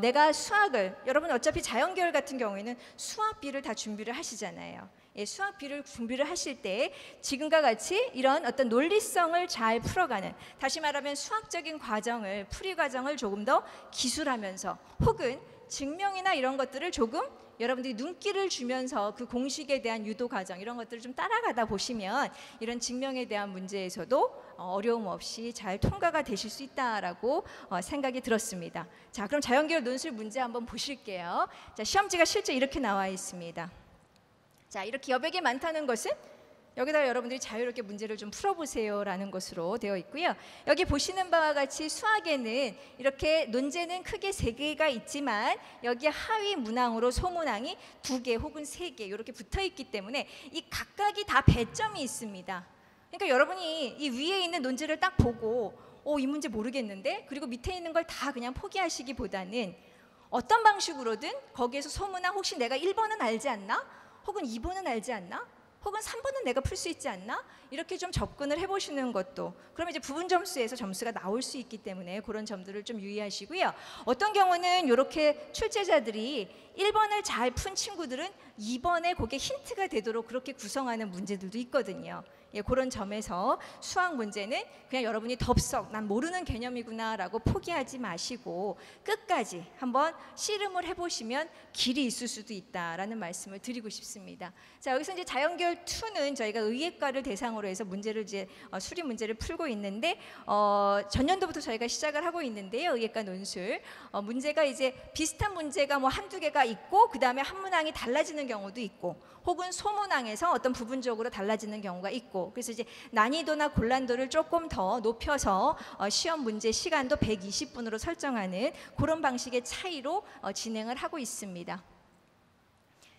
내가 수학을, 여러분 어차피 자연계열 같은 경우에는 수학비를 다 준비를 하시잖아요. 수학비를 준비를 하실 때 지금과 같이 이런 어떤 논리성을 잘 풀어가는, 다시 말하면 수학적인 과정을, 풀이 과정을 조금 더 기술하면서 혹은 증명이나 이런 것들을 조금 여러분들이 눈길을 주면서 그 공식에 대한 유도 과정 이런 것들을 좀 따라가다 보시면 이런 증명에 대한 문제에서도 어려움 없이 잘 통과가 되실 수 있다라고 생각이 들었습니다. 자, 그럼 자연계열 논술 문제 한번 보실게요. 자, 시험지가 실제 이렇게 나와 있습니다. 자, 이렇게 여백이 많다는 것은 여기다가 여러분들이 자유롭게 문제를 좀 풀어보세요라는 것으로 되어 있고요. 여기 보시는 바와 같이 수학에는 이렇게 논제는 크게 3개가 있지만 여기 하위 문항으로 소문항이 2개 혹은 3개 이렇게 붙어 있기 때문에 이 각각이 다 배점이 있습니다. 그러니까 여러분이 이 위에 있는 논제를 딱 보고 이 문제 모르겠는데 그리고 밑에 있는 걸 다 그냥 포기하시기보다는 어떤 방식으로든 거기에서 소문항 혹시 내가 1번은 알지 않나? 혹은 2번은 알지 않나? 혹은 3번은 내가 풀 수 있지 않나? 이렇게 좀 접근을 해보시는 것도 그러면 이제 부분 점수에서 점수가 나올 수 있기 때문에 그런 점들을 좀 유의하시고요. 어떤 경우는 이렇게 출제자들이 1번을 잘 푼 친구들은 2번에 그게 힌트가 되도록 그렇게 구성하는 문제들도 있거든요. 예, 그런 점에서 수학 문제는 그냥 여러분이 덥석 난 모르는 개념이구나 라고 포기하지 마시고 끝까지 한번 씨름을 해보시면 길이 있을 수도 있다라는 말씀을 드리고 싶습니다. 자, 여기서 이제 자연계열 2는 저희가 의예과를 대상으로 해서 문제를 이제 수리 문제를 풀고 있는데 전년도부터 저희가 시작을 하고 있는데요. 의예과 논술 문제가 이제 비슷한 문제가 뭐 한두 개가 있고 그 다음에 한 문항이 달라지는 경우도 있고 혹은 소문항에서 어떤 부분적으로 달라지는 경우가 있고 그래서 이제 난이도나 곤란도를 조금 더 높여서 시험 문제 시간도 120분으로 설정하는 그런 방식의 차이로 진행을 하고 있습니다.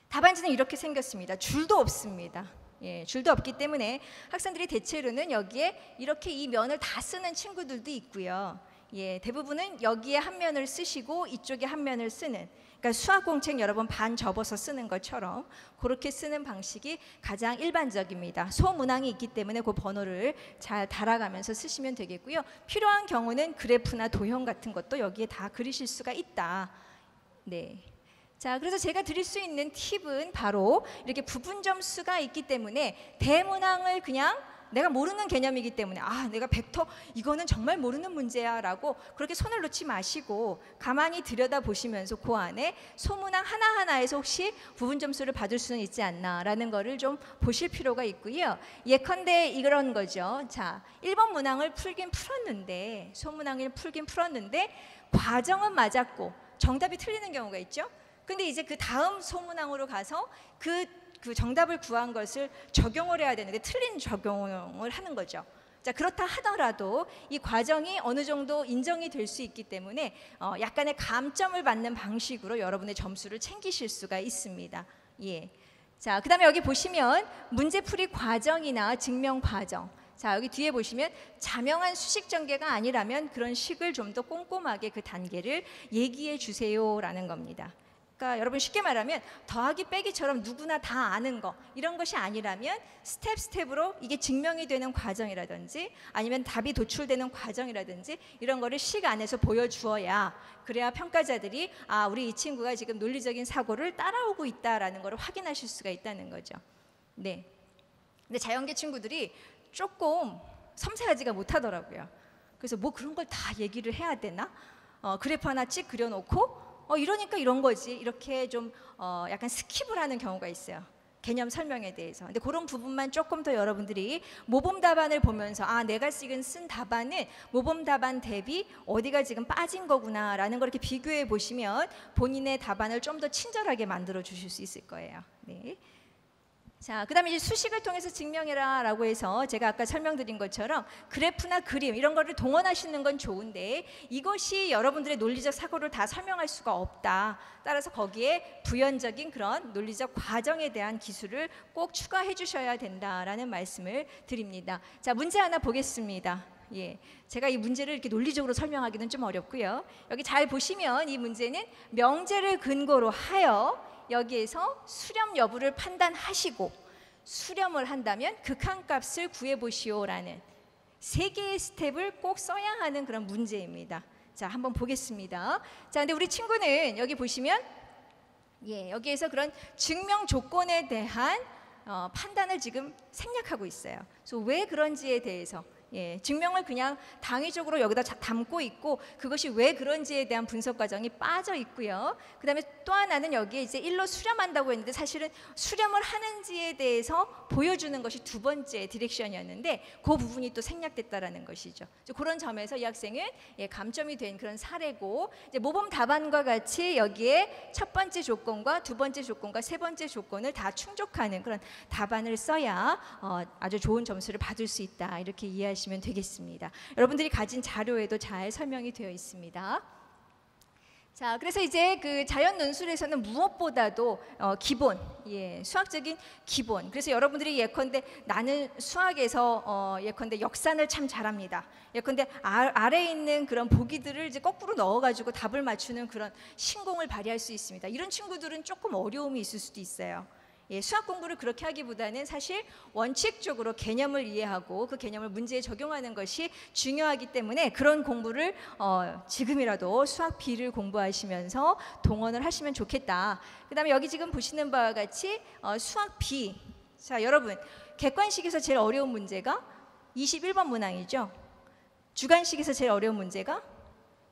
답안지는 이렇게 생겼습니다. 줄도 없습니다. 예, 줄도 없기 때문에 학생들이 대체로는 여기에 이렇게 이 면을 다 쓰는 친구들도 있고요. 예, 대부분은 여기에 한 면을 쓰시고 이쪽에 한 면을 쓰는 그러니까 수학 공책 여러분 반 접어서 쓰는 것처럼 그렇게 쓰는 방식이 가장 일반적입니다. 소문항이 있기 때문에 그 번호를 잘 달아가면서 쓰시면 되겠고요. 필요한 경우는 그래프나 도형 같은 것도 여기에 다 그리실 수가 있다. 네. 자, 그래서 제가 드릴 수 있는 팁은 바로 이렇게 부분 점수가 있기 때문에 대문항을 그냥 내가 모르는 개념이기 때문에 내가 벡터 이거는 정말 모르는 문제야 라고 그렇게 손을 놓지 마시고 가만히 들여다보시면서 그 안에 소문항 하나하나에서 혹시 부분 점수를 받을 수는 있지 않나 라는 거를 좀 보실 필요가 있고요. 예컨대 이런 거죠. 자, 1번 문항을 풀긴 풀었는데 소문항을 풀긴 풀었는데 과정은 맞았고 정답이 틀리는 경우가 있죠. 근데 이제 그 다음 소문항으로 가서 그 정답을 구한 것을 적용을 해야 되는데 틀린 적용을 하는 거죠. 자, 그렇다 하더라도 이 과정이 어느 정도 인정이 될 수 있기 때문에 약간의 감점을 받는 방식으로 여러분의 점수를 챙기실 수가 있습니다. 예. 자, 그다음에 여기 보시면 문제풀이 과정이나 증명 과정. 자, 여기 뒤에 보시면 자명한 수식 전개가 아니라면 그런 식을 좀 더 꼼꼼하게 그 단계를 얘기해 주세요라는 겁니다. 그러니까 여러분 쉽게 말하면 더하기 빼기처럼 누구나 다 아는 거 이런 것이 아니라면 스텝으로 이게 증명이 되는 과정이라든지 아니면 답이 도출되는 과정이라든지 이런 거를 식 안에서 보여주어야 그래야 평가자들이 우리 이 친구가 지금 논리적인 사고를 따라오고 있다라는 걸 확인하실 수가 있다는 거죠. 네. 근데 자연계 친구들이 조금 섬세하지가 못하더라고요. 그래서 뭐 그런 걸 다 얘기를 해야 되나? 그래프 하나 찍 그려놓고 이러니까 이런 거지 이렇게 좀 약간 스킵을 하는 경우가 있어요. 개념 설명에 대해서. 근데 그런 부분만 조금 더 여러분들이 모범 답안을 보면서 내가 지금 쓴 답안은 모범 답안 대비 어디가 지금 빠진 거구나 라는 걸 이렇게 비교해 보시면 본인의 답안을 좀 더 친절하게 만들어 주실 수 있을 거예요. 네. 자, 그 다음에 이제 수식을 통해서 증명해라 라고 해서 제가 아까 설명드린 것처럼 그래프나 그림 이런 거를 동원하시는 건 좋은데 이것이 여러분들의 논리적 사고를 다 설명할 수가 없다. 따라서 거기에 부연적인 그런 논리적 과정에 대한 기술을 꼭 추가해 주셔야 된다라는 말씀을 드립니다. 자, 문제 하나 보겠습니다. 예, 제가 이 문제를 이렇게 논리적으로 설명하기는 좀 어렵고요. 여기 잘 보시면 이 문제는 명제를 근거로 하여 여기에서 수렴 여부를 판단하시고 수렴을 한다면 극한값을 구해보시오라는 3개의 스텝을 꼭 써야 하는 그런 문제입니다. 자, 한번 보겠습니다. 자, 근데 우리 친구는 여기 보시면 여기에서 그런 증명 조건에 대한 판단을 지금 생략하고 있어요. 그래서 왜 그런지에 대해서 예, 증명을 그냥 당위적으로 여기다 담고 있고 그것이 왜 그런지에 대한 분석 과정이 빠져 있고요. 그다음에 또 하나는 여기에 이제 일로 수렴한다고 했는데 사실은 수렴을 하는지에 대해서 보여주는 것이 두 번째 디렉션이었는데 그 부분이 또 생략됐다라는 것이죠. 그런 점에서 이 학생은 예, 감점이 된 그런 사례고 이제 모범 답안과 같이 여기에 첫 번째 조건과 두 번째 조건과 세 번째 조건을 다 충족하는 그런 답안을 써야 아주 좋은 점수를 받을 수 있다 이렇게 이해하시면 되겠습니다. 여러분들이 가진 자료에도 잘 설명이 되어 있습니다. 자, 그래서 이제 그 자연 논술에서는 무엇보다도 기본, 예, 수학적인 기본. 그래서 여러분들이 예컨대 나는 수학에서 예컨대 역산을 참 잘합니다. 예컨대 아래에 있는 그런 보기들을 이제 거꾸로 넣어가지고 답을 맞추는 그런 신공을 발휘할 수 있습니다. 이런 친구들은 조금 어려움이 있을 수도 있어요. 예, 수학 공부를 그렇게 하기보다는 사실 원칙적으로 개념을 이해하고 그 개념을 문제에 적용하는 것이 중요하기 때문에 그런 공부를 지금이라도 수학 B를 공부하시면서 동원을 하시면 좋겠다. 그 다음에 여기 지금 보시는 바와 같이 수학 B. 자, 여러분 객관식에서 제일 어려운 문제가 21번 문항이죠. 주관식에서 제일 어려운 문제가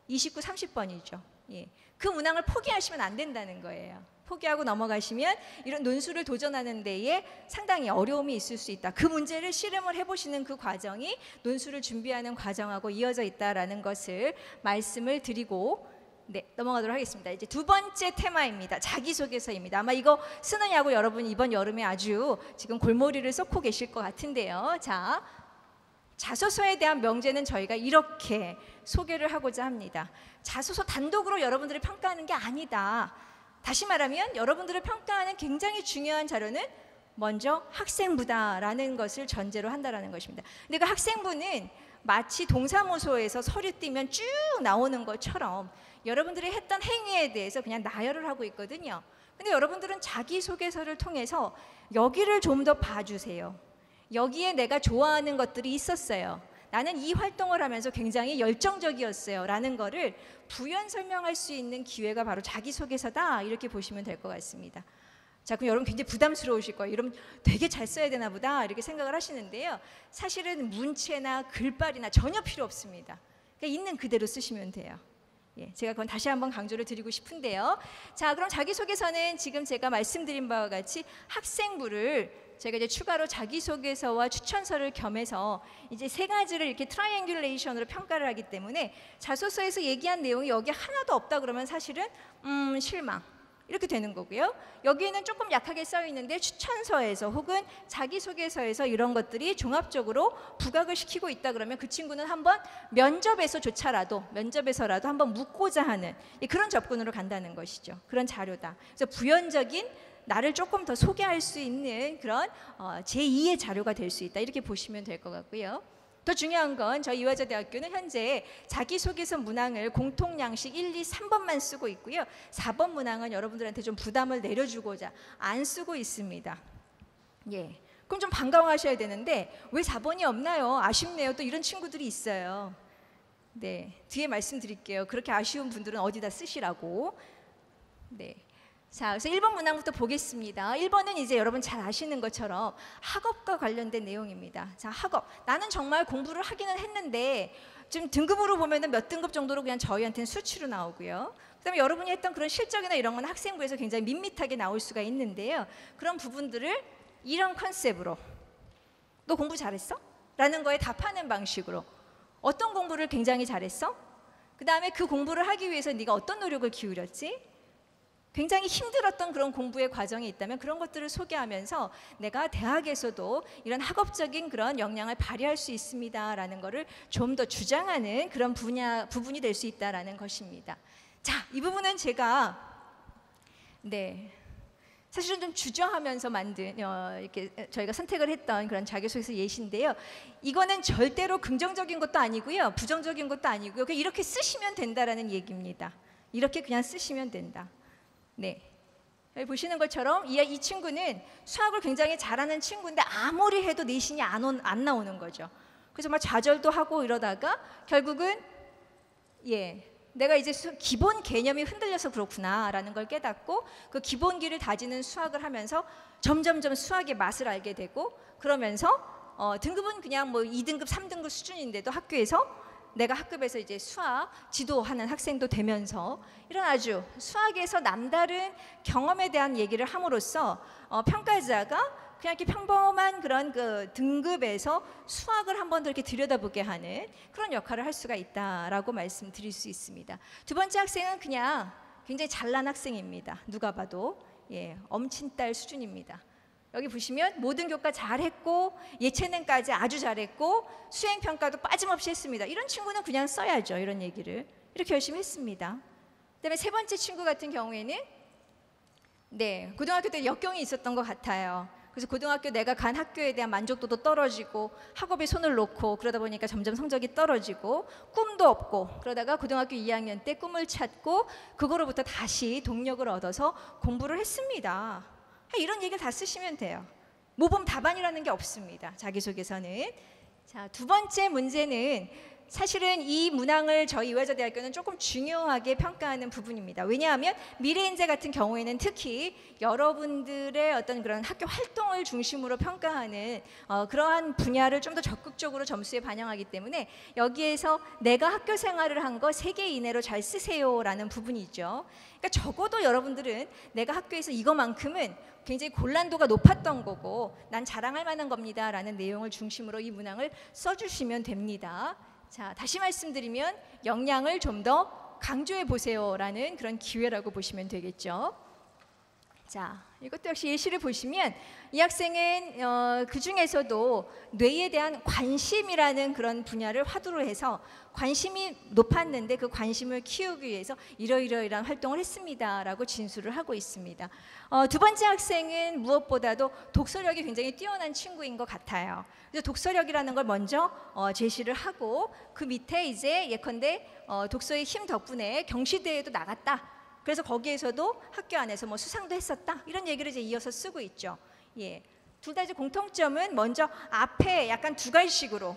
29, 30번이죠. 예, 그 문항을 포기하시면 안 된다는 거예요. 포기하고 넘어가시면 이런 논술을 도전하는 데에 상당히 어려움이 있을 수 있다. 그 문제를 실험을 해보시는 그 과정이 논술을 준비하는 과정하고 이어져 있다라는 것을 말씀을 드리고 네, 넘어가도록 하겠습니다. 이제 두 번째 테마입니다. 자기소개서입니다. 아마 이거 쓰느냐고 여러분 이번 여름에 아주 지금 골머리를 쏟고 계실 것 같은데요. 자, 자소서에 대한 명제는 저희가 이렇게 소개를 하고자 합니다. 자소서 단독으로 여러분들을 평가하는 게 아니다. 다시 말하면 여러분들을 평가하는 굉장히 중요한 자료는 먼저 학생부다라는 것을 전제로 한다라는 것입니다. 근데 그 학생부는 마치 동사무소에서 서류 띄면 쭉 나오는 것처럼 여러분들이 했던 행위에 대해서 그냥 나열을 하고 있거든요. 근데 여러분들은 자기소개서를 통해서 여기를 좀 더 봐주세요. 여기에 내가 좋아하는 것들이 있었어요. 나는 이 활동을 하면서 굉장히 열정적이었어요 라는 거를 부연 설명할 수 있는 기회가 바로 자기소개서다 이렇게 보시면 될 것 같습니다. 자, 그럼 여러분 굉장히 부담스러우실 거예요. 이러면 되게 잘 써야 되나 보다 이렇게 생각을 하시는데요. 사실은 문체나 글발이나 전혀 필요 없습니다. 그냥 있는 그대로 쓰시면 돼요. 예, 제가 그건 다시 한번 강조를 드리고 싶은데요. 자, 그럼 자기소개서는 지금 제가 말씀드린 바와 같이 학생부를 제가 이제 추가로 자기소개서와 추천서를 겸해서 이제 세 가지를 이렇게 트라이앵귤레이션으로 평가를 하기 때문에 자소서에서 얘기한 내용이 여기 하나도 없다 그러면 사실은 실망 이렇게 되는 거고요. 여기에는 조금 약하게 써 있는데 추천서에서 혹은 자기소개서에서 이런 것들이 종합적으로 부각을 시키고 있다 그러면 그 친구는 한번 면접에서라도 한번 묻고자 하는 그런 접근으로 간다는 것이죠. 그런 자료다. 그래서 부연적인 나를 조금 더 소개할 수 있는 그런 제2의 자료가 될 수 있다 이렇게 보시면 될 것 같고요. 더 중요한 건 저희 이화여자대학교는 현재 자기소개서 문항을 공통양식 1, 2, 3번만 쓰고 있고요. 4번 문항은 여러분들한테 좀 부담을 내려주고자 안 쓰고 있습니다. 예, 그럼 좀 반가워하셔야 되는데 왜 4번이 없나요? 아쉽네요. 또 이런 친구들이 있어요. 네, 뒤에 말씀드릴게요. 그렇게 아쉬운 분들은 어디다 쓰시라고. 네. 자, 그래서 1번 문항부터 보겠습니다. 1번은 이제 여러분 잘 아시는 것처럼 학업과 관련된 내용입니다. 자, 학업. 나는 정말 공부를 하기는 했는데 지금 등급으로 보면은 몇 등급 정도로 그냥 저희한테는 수치로 나오고요. 그다음에 여러분이 했던 그런 실적이나 이런 건 학생부에서 굉장히 밋밋하게 나올 수가 있는데요. 그런 부분들을 이런 컨셉으로 너 공부 잘했어? 라는 거에 답하는 방식으로 어떤 공부를 굉장히 잘했어? 그다음에 그 공부를 하기 위해서 네가 어떤 노력을 기울였지? 굉장히 힘들었던 그런 공부의 과정이 있다면 그런 것들을 소개하면서 내가 대학에서도 이런 학업적인 그런 역량을 발휘할 수 있습니다라는 것을 좀 더 주장하는 그런 부분이 될 수 있다라는 것입니다. 자, 이 부분은 제가 사실은 좀 주저하면서 만든 이렇게 저희가 선택을 했던 그런 자기소개서 예시인데요. 이거는 절대로 긍정적인 것도 아니고요, 부정적인 것도 아니고요. 그냥 이렇게 쓰시면 된다라는 얘기입니다. 이렇게 그냥 쓰시면 된다. 네, 여기 보시는 것처럼 이 친구는 수학을 굉장히 잘하는 친구인데 아무리 해도 내신이 안 나오는 거죠. 그래서 막 좌절도 하고 이러다가 결국은 내가 이제 기본 개념이 흔들려서 그렇구나라는 걸 깨닫고 그 기본기를 다지는 수학을 하면서 점점점 수학의 맛을 알게 되고 그러면서 등급은 그냥 뭐 2등급, 3등급 수준인데도 학교에서 내가 학급에서 이제 수학 지도하는 학생도 되면서 이런 아주 수학에서 남다른 경험에 대한 얘기를 함으로써 평가자가 그냥 이렇게 평범한 그런 그 등급에서 수학을 한 번 더 이렇게 들여다보게 하는 그런 역할을 할 수가 있다라고 말씀드릴 수 있습니다. 두 번째 학생은 그냥 굉장히 잘난 학생입니다. 누가 봐도 엄친딸 수준입니다. 여기 보시면 모든 교과 잘했고 예체능까지 아주 잘했고 수행평가도 빠짐없이 했습니다. 이런 친구는 그냥 써야죠. 이런 얘기를 이렇게 열심히 했습니다. 그다음에 세 번째 친구 같은 경우에는 고등학교 때 역경이 있었던 것 같아요. 그래서 고등학교 내가 간 학교에 대한 만족도도 떨어지고 학업에 손을 놓고 그러다 보니까 점점 성적이 떨어지고 꿈도 없고 그러다가 고등학교 2학년 때 꿈을 찾고 그거로부터 다시 동력을 얻어서 공부를 했습니다. 이런 얘기를 다 쓰시면 돼요. 모범 답안이라는 게 없습니다. 자기소개서는. 자, 두 번째 문제는 사실은 이 문항을 저희 이화여자대학교는 조금 중요하게 평가하는 부분입니다. 왜냐하면 미래인재 같은 경우에는 특히 여러분들의 어떤 그런 학교 활동을 중심으로 평가하는 그러한 분야를 좀 더 적극적으로 점수에 반영하기 때문에 여기에서 내가 학교 생활을 한 거 3개 이내로 잘 쓰세요라는 부분이 있죠. 그러니까 적어도 여러분들은 내가 학교에서 이거만큼은 굉장히 곤란도가 높았던 거고 난 자랑할 만한 겁니다 라는 내용을 중심으로 이 문항을 써주시면 됩니다. 자, 다시 말씀드리면 역량을 좀 더 강조해 보세요라는 그런 기회라고 보시면 되겠죠. 자, 이것도 역시 예시를 보시면 이 학생은 그 중에서도 뇌에 대한 관심이라는 그런 분야를 화두로 해서 관심이 높았는데 그 관심을 키우기 위해서 이러이러이러한 활동을 했습니다라고 진술을 하고 있습니다. 두 번째 학생은 무엇보다도 독서력이 굉장히 뛰어난 친구인 것 같아요. 그래서 독서력이라는 걸 먼저 제시를 하고 그 밑에 이제 예컨대 독서의 힘 덕분에 경시대회도 나갔다. 그래서 거기에서도 학교 안에서 뭐 수상도 했었다. 이런 얘기를 이제 이어서 쓰고 있죠. 둘 다 이제 공통점은 먼저 앞에 약간 두 갈식으로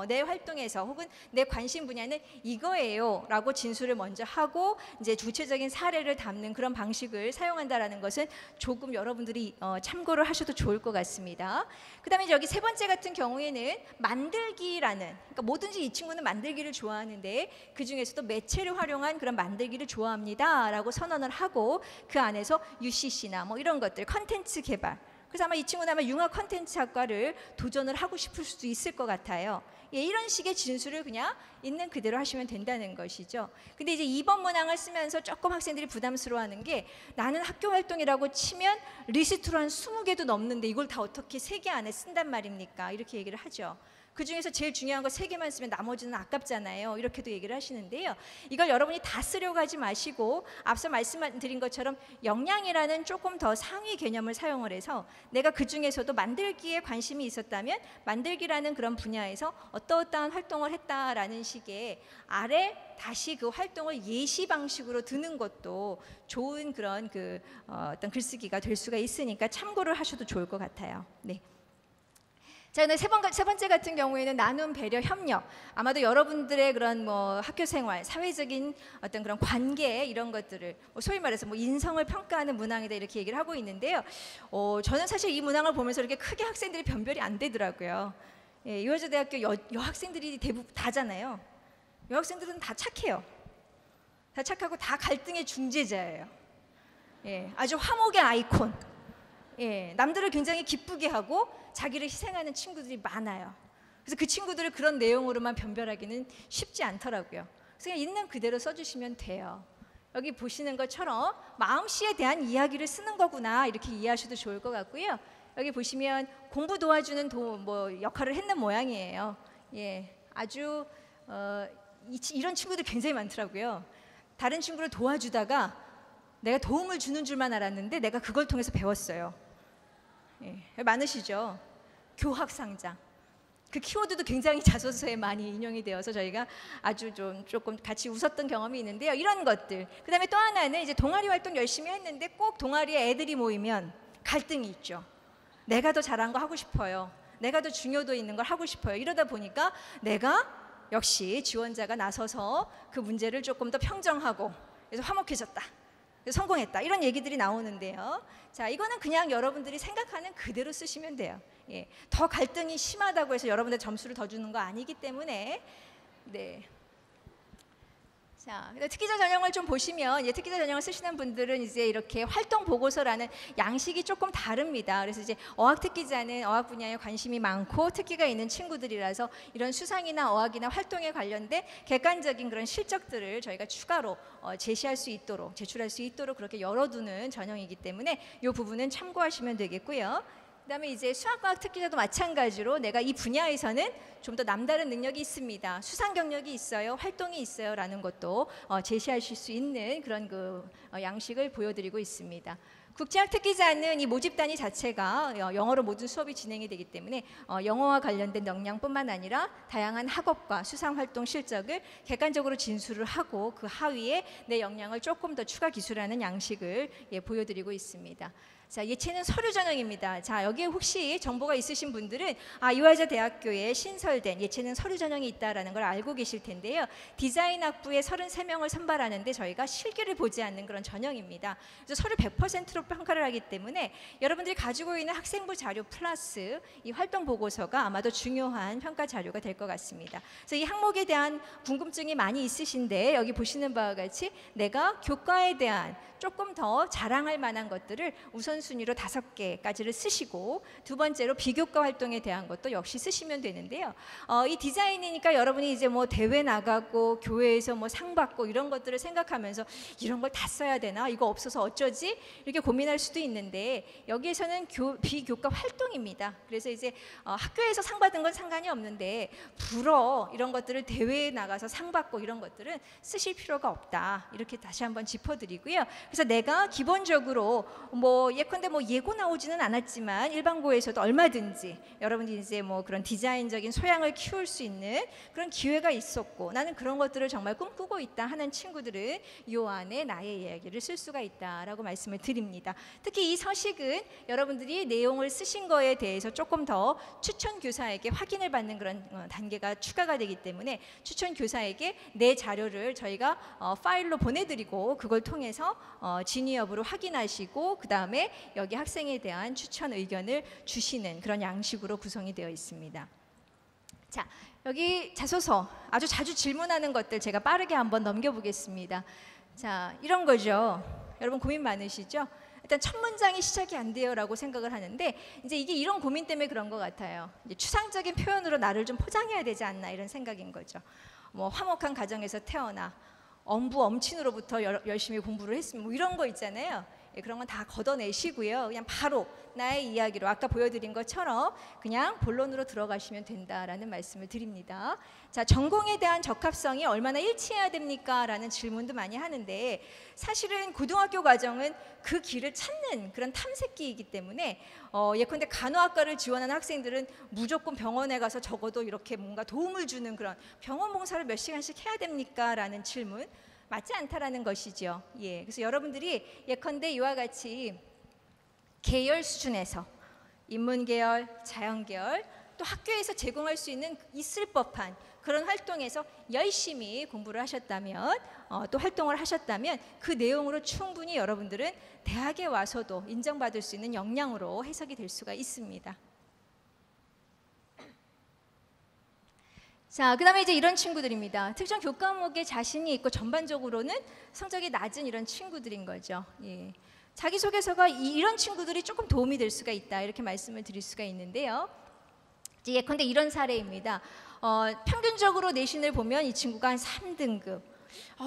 내 활동에서 혹은 내 관심 분야는 이거예요라고 진술을 먼저 하고 이제 구체적인 사례를 담는 그런 방식을 사용한다라는 것은 조금 여러분들이 참고를 하셔도 좋을 것 같습니다. 그다음에 여기 세 번째 같은 경우에는 만들기라는, 그러니까 뭐든지 이 친구는 만들기를 좋아하는데 그 중에서도 매체를 활용한 그런 만들기를 좋아합니다라고 선언을 하고 그 안에서 UCC나 뭐 이런 것들 컨텐츠 개발. 그래서 아마 이 친구는 아마 융합 컨텐츠 학과를 도전을 하고 싶을 수도 있을 것 같아요. 이런 식의 진술을 그냥 있는 그대로 하시면 된다는 것이죠. 근데 이제 2번 문항을 쓰면서 조금 학생들이 부담스러워하는 게 나는 학교 활동이라고 치면 리스트로 한 20개도 넘는데 이걸 다 어떻게 3개 안에 쓴단 말입니까? 이렇게 얘기를 하죠. 그 중에서 제일 중요한 거 3개만 쓰면 나머지는 아깝잖아요. 이렇게도 얘기를 하시는데요. 이걸 여러분이 다 쓰려고 하지 마시고 앞서 말씀드린 것처럼 역량이라는 조금 더 상위 개념을 사용을 해서 내가 그 중에서도 만들기에 관심이 있었다면 만들기라는 그런 분야에서 어떠어떠한 활동을 했다라는 식의 아래 다시 그 활동을 예시 방식으로 드는 것도 좋은 그런 어떤 글쓰기가 될 수가 있으니까 참고를 하셔도 좋을 것 같아요. 네. 자, 세 번째 같은 경우에는 나눔, 배려, 협력. 아마도 여러분들의 그런 뭐 학교 생활, 사회적인 어떤 그런 관계 이런 것들을 소위 말해서 뭐 인성을 평가하는 문항이다 이렇게 얘기를 하고 있는데요. 저는 사실 이 문항을 보면서 이렇게 크게 학생들이 변별이 안 되더라고요. 이화여자대학교 여학생들이 대부분 다잖아요. 여학생들은 다 착해요. 다 착하고 다 갈등의 중재자예요. 아주 화목의 아이콘. 남들을 굉장히 기쁘게 하고 자기를 희생하는 친구들이 많아요. 그래서 그 친구들을 그런 내용으로만 변별하기는 쉽지 않더라고요. 그래서 그냥 있는 그대로 써주시면 돼요. 여기 보시는 것처럼 마음씨에 대한 이야기를 쓰는 거구나 이렇게 이해하셔도 좋을 것 같고요. 여기 보시면 공부 도와주는 역할을 했는 모양이에요. 아주 이런 친구들 굉장히 많더라고요. 다른 친구를 도와주다가 내가 도움을 주는 줄만 알았는데 내가 그걸 통해서 배웠어요. 많으시죠? 교학상장. 그 키워드도 굉장히 자소서에 많이 인용이 되어서 저희가 아주 조금 같이 웃었던 경험이 있는데요. 이런 것들. 그다음에 또 하나는 이제 동아리 활동 열심히 했는데 꼭 동아리에 애들이 모이면 갈등이 있죠. 내가 더 잘한 거 하고 싶어요. 내가 더 중요도 있는 걸 하고 싶어요. 이러다 보니까 내가 역시 지원자가 나서서 그 문제를 조금 더 평정하고 그래서 화목해졌다. 성공했다. 이런 얘기들이 나오는데요. 자, 이거는 그냥 여러분들이 생각하는 그대로 쓰시면 돼요. 예, 더 갈등이 심하다고 해서 여러분들 점수를 더 주는 거 아니기 때문에. 네. 자, 특기자 전형을 좀 보시면, 특기자 전형을 쓰시는 분들은 이제 이렇게 활동 보고서라는 양식이 조금 다릅니다. 그래서 이제 어학 특기자는 어학 분야에 관심이 많고 특기가 있는 친구들이라서 이런 수상이나 어학이나 활동에 관련된 객관적인 그런 실적들을 저희가 추가로 제시할 수 있도록, 제출할 수 있도록 그렇게 열어두는 전형이기 때문에 이 부분은 참고하시면 되겠고요. 그다음에 이제 수학과학 특기자도 마찬가지로 내가 이 분야에서는 좀 더 남다른 능력이 있습니다. 수상 경력이 있어요. 활동이 있어요라는 것도 제시하실 수 있는 그런 양식을 보여드리고 있습니다. 국제학 특기자는 이 모집 단위 자체가 영어로 모든 수업이 진행이 되기 때문에 영어와 관련된 역량뿐만 아니라 다양한 학업과 수상 활동 실적을 객관적으로 진술을 하고 그 하위에 내 역량을 조금 더 추가 기술하는 양식을 보여드리고 있습니다. 자, 예체능 서류 전형입니다. 자, 여기에 혹시 정보가 있으신 분들은 이화여자 대학교에 신설된 예체능 서류 전형이 있다라는 걸 알고 계실 텐데요. 디자인 학부에 33명을 선발하는데 저희가 실기를 보지 않는 그런 전형입니다. 그래서 서류 100%로 평가를 하기 때문에 여러분들이 가지고 있는 학생부 자료 플러스 이 활동 보고서가 아마도 중요한 평가 자료가 될 것 같습니다. 그래서 이 항목에 대한 궁금증이 많이 있으신데 여기 보시는 바와 같이 내가 교과에 대한 조금 더 자랑할 만한 것들을 우선순위로 5개까지를 쓰시고 두 번째로 비교과 활동에 대한 것도 역시 쓰시면 되는데요. 이 디자인이니까 여러분이 이제 뭐 대회 나가고 교회에서 뭐 상 받고 이런 것들을 생각하면서 이런 걸 다 써야 되나? 이거 없어서 어쩌지? 이렇게 고민할 수도 있는데 여기에서는 비교과 활동입니다. 그래서 이제 학교에서 상 받은 건 상관이 없는데 불어 이런 것들을 대회에 나가서 상 받고 이런 것들은 쓰실 필요가 없다. 이렇게 다시 한번 짚어드리고요. 그래서 내가 기본적으로 예컨대 예고 나오지는 않았지만 일반고에서도 얼마든지 여러분들이 이제 그런 디자인적인 소양을 키울 수 있는 그런 기회가 있었고 나는 그런 것들을 정말 꿈꾸고 있다 하는 친구들은 이 안에 나의 이야기를 쓸 수가 있다라고 말씀을 드립니다. 특히 이 서식은 여러분들이 내용을 쓰신 거에 대해서 조금 더 추천 교사에게 확인을 받는 그런 단계가 추가가 되기 때문에 추천 교사에게 내 자료를 저희가 파일로 보내드리고 그걸 통해서 진위 여부를 확인하시고 그 다음에 여기 학생에 대한 추천 의견을 주시는 그런 양식으로 구성이 되어 있습니다. 자, 여기 자소서 아주 자주 질문하는 것들 제가 빠르게 한번 넘겨보겠습니다. 자, 이런 거죠. 여러분 고민 많으시죠? 일단 첫 문장이 시작이 안 돼요라고 생각을 하는데 이제 이게 이런 고민 때문에 그런 것 같아요. 이제 추상적인 표현으로 나를 좀 포장해야 되지 않나 이런 생각인 거죠. 화목한 가정에서 태어나 엄부 엄친으로부터 열심히 공부를 했으면 이런 거 있잖아요. 그런 건 다 걷어내시고요. 그냥 바로 나의 이야기로 아까 보여드린 것처럼 그냥 본론으로 들어가시면 된다라는 말씀을 드립니다. 자, 전공에 대한 적합성이 얼마나 일치해야 됩니까? 라는 질문도 많이 하는데 사실은 고등학교 과정은 그 길을 찾는 그런 탐색기이기 때문에 예컨대 간호학과를 지원하는 학생들은 무조건 병원에 가서 적어도 이렇게 뭔가 도움을 주는 그런 병원 봉사를 몇 시간씩 해야 됩니까? 라는 질문 맞지 않다라는 것이죠. 그래서 여러분들이 예컨대 이와 같이 계열 수준에서 인문계열, 자연계열 또 학교에서 제공할 수 있을 법한 그런 활동에서 열심히 공부를 하셨다면 또 활동을 하셨다면 그 내용으로 충분히 여러분들은 대학에 와서도 인정받을 수 있는 역량으로 해석이 될 수가 있습니다. 자, 그 다음에 이제 이런 친구들입니다. 특정 교과목에 자신이 있고 전반적으로는 성적이 낮은 이런 친구들인 거죠. 자기소개서가 이런 친구들이 조금 도움이 될 수가 있다 이렇게 말씀을 드릴 수가 있는데요. 이제 예컨대 이런 사례입니다. 평균적으로 내신을 보면 이 친구가 한 3등급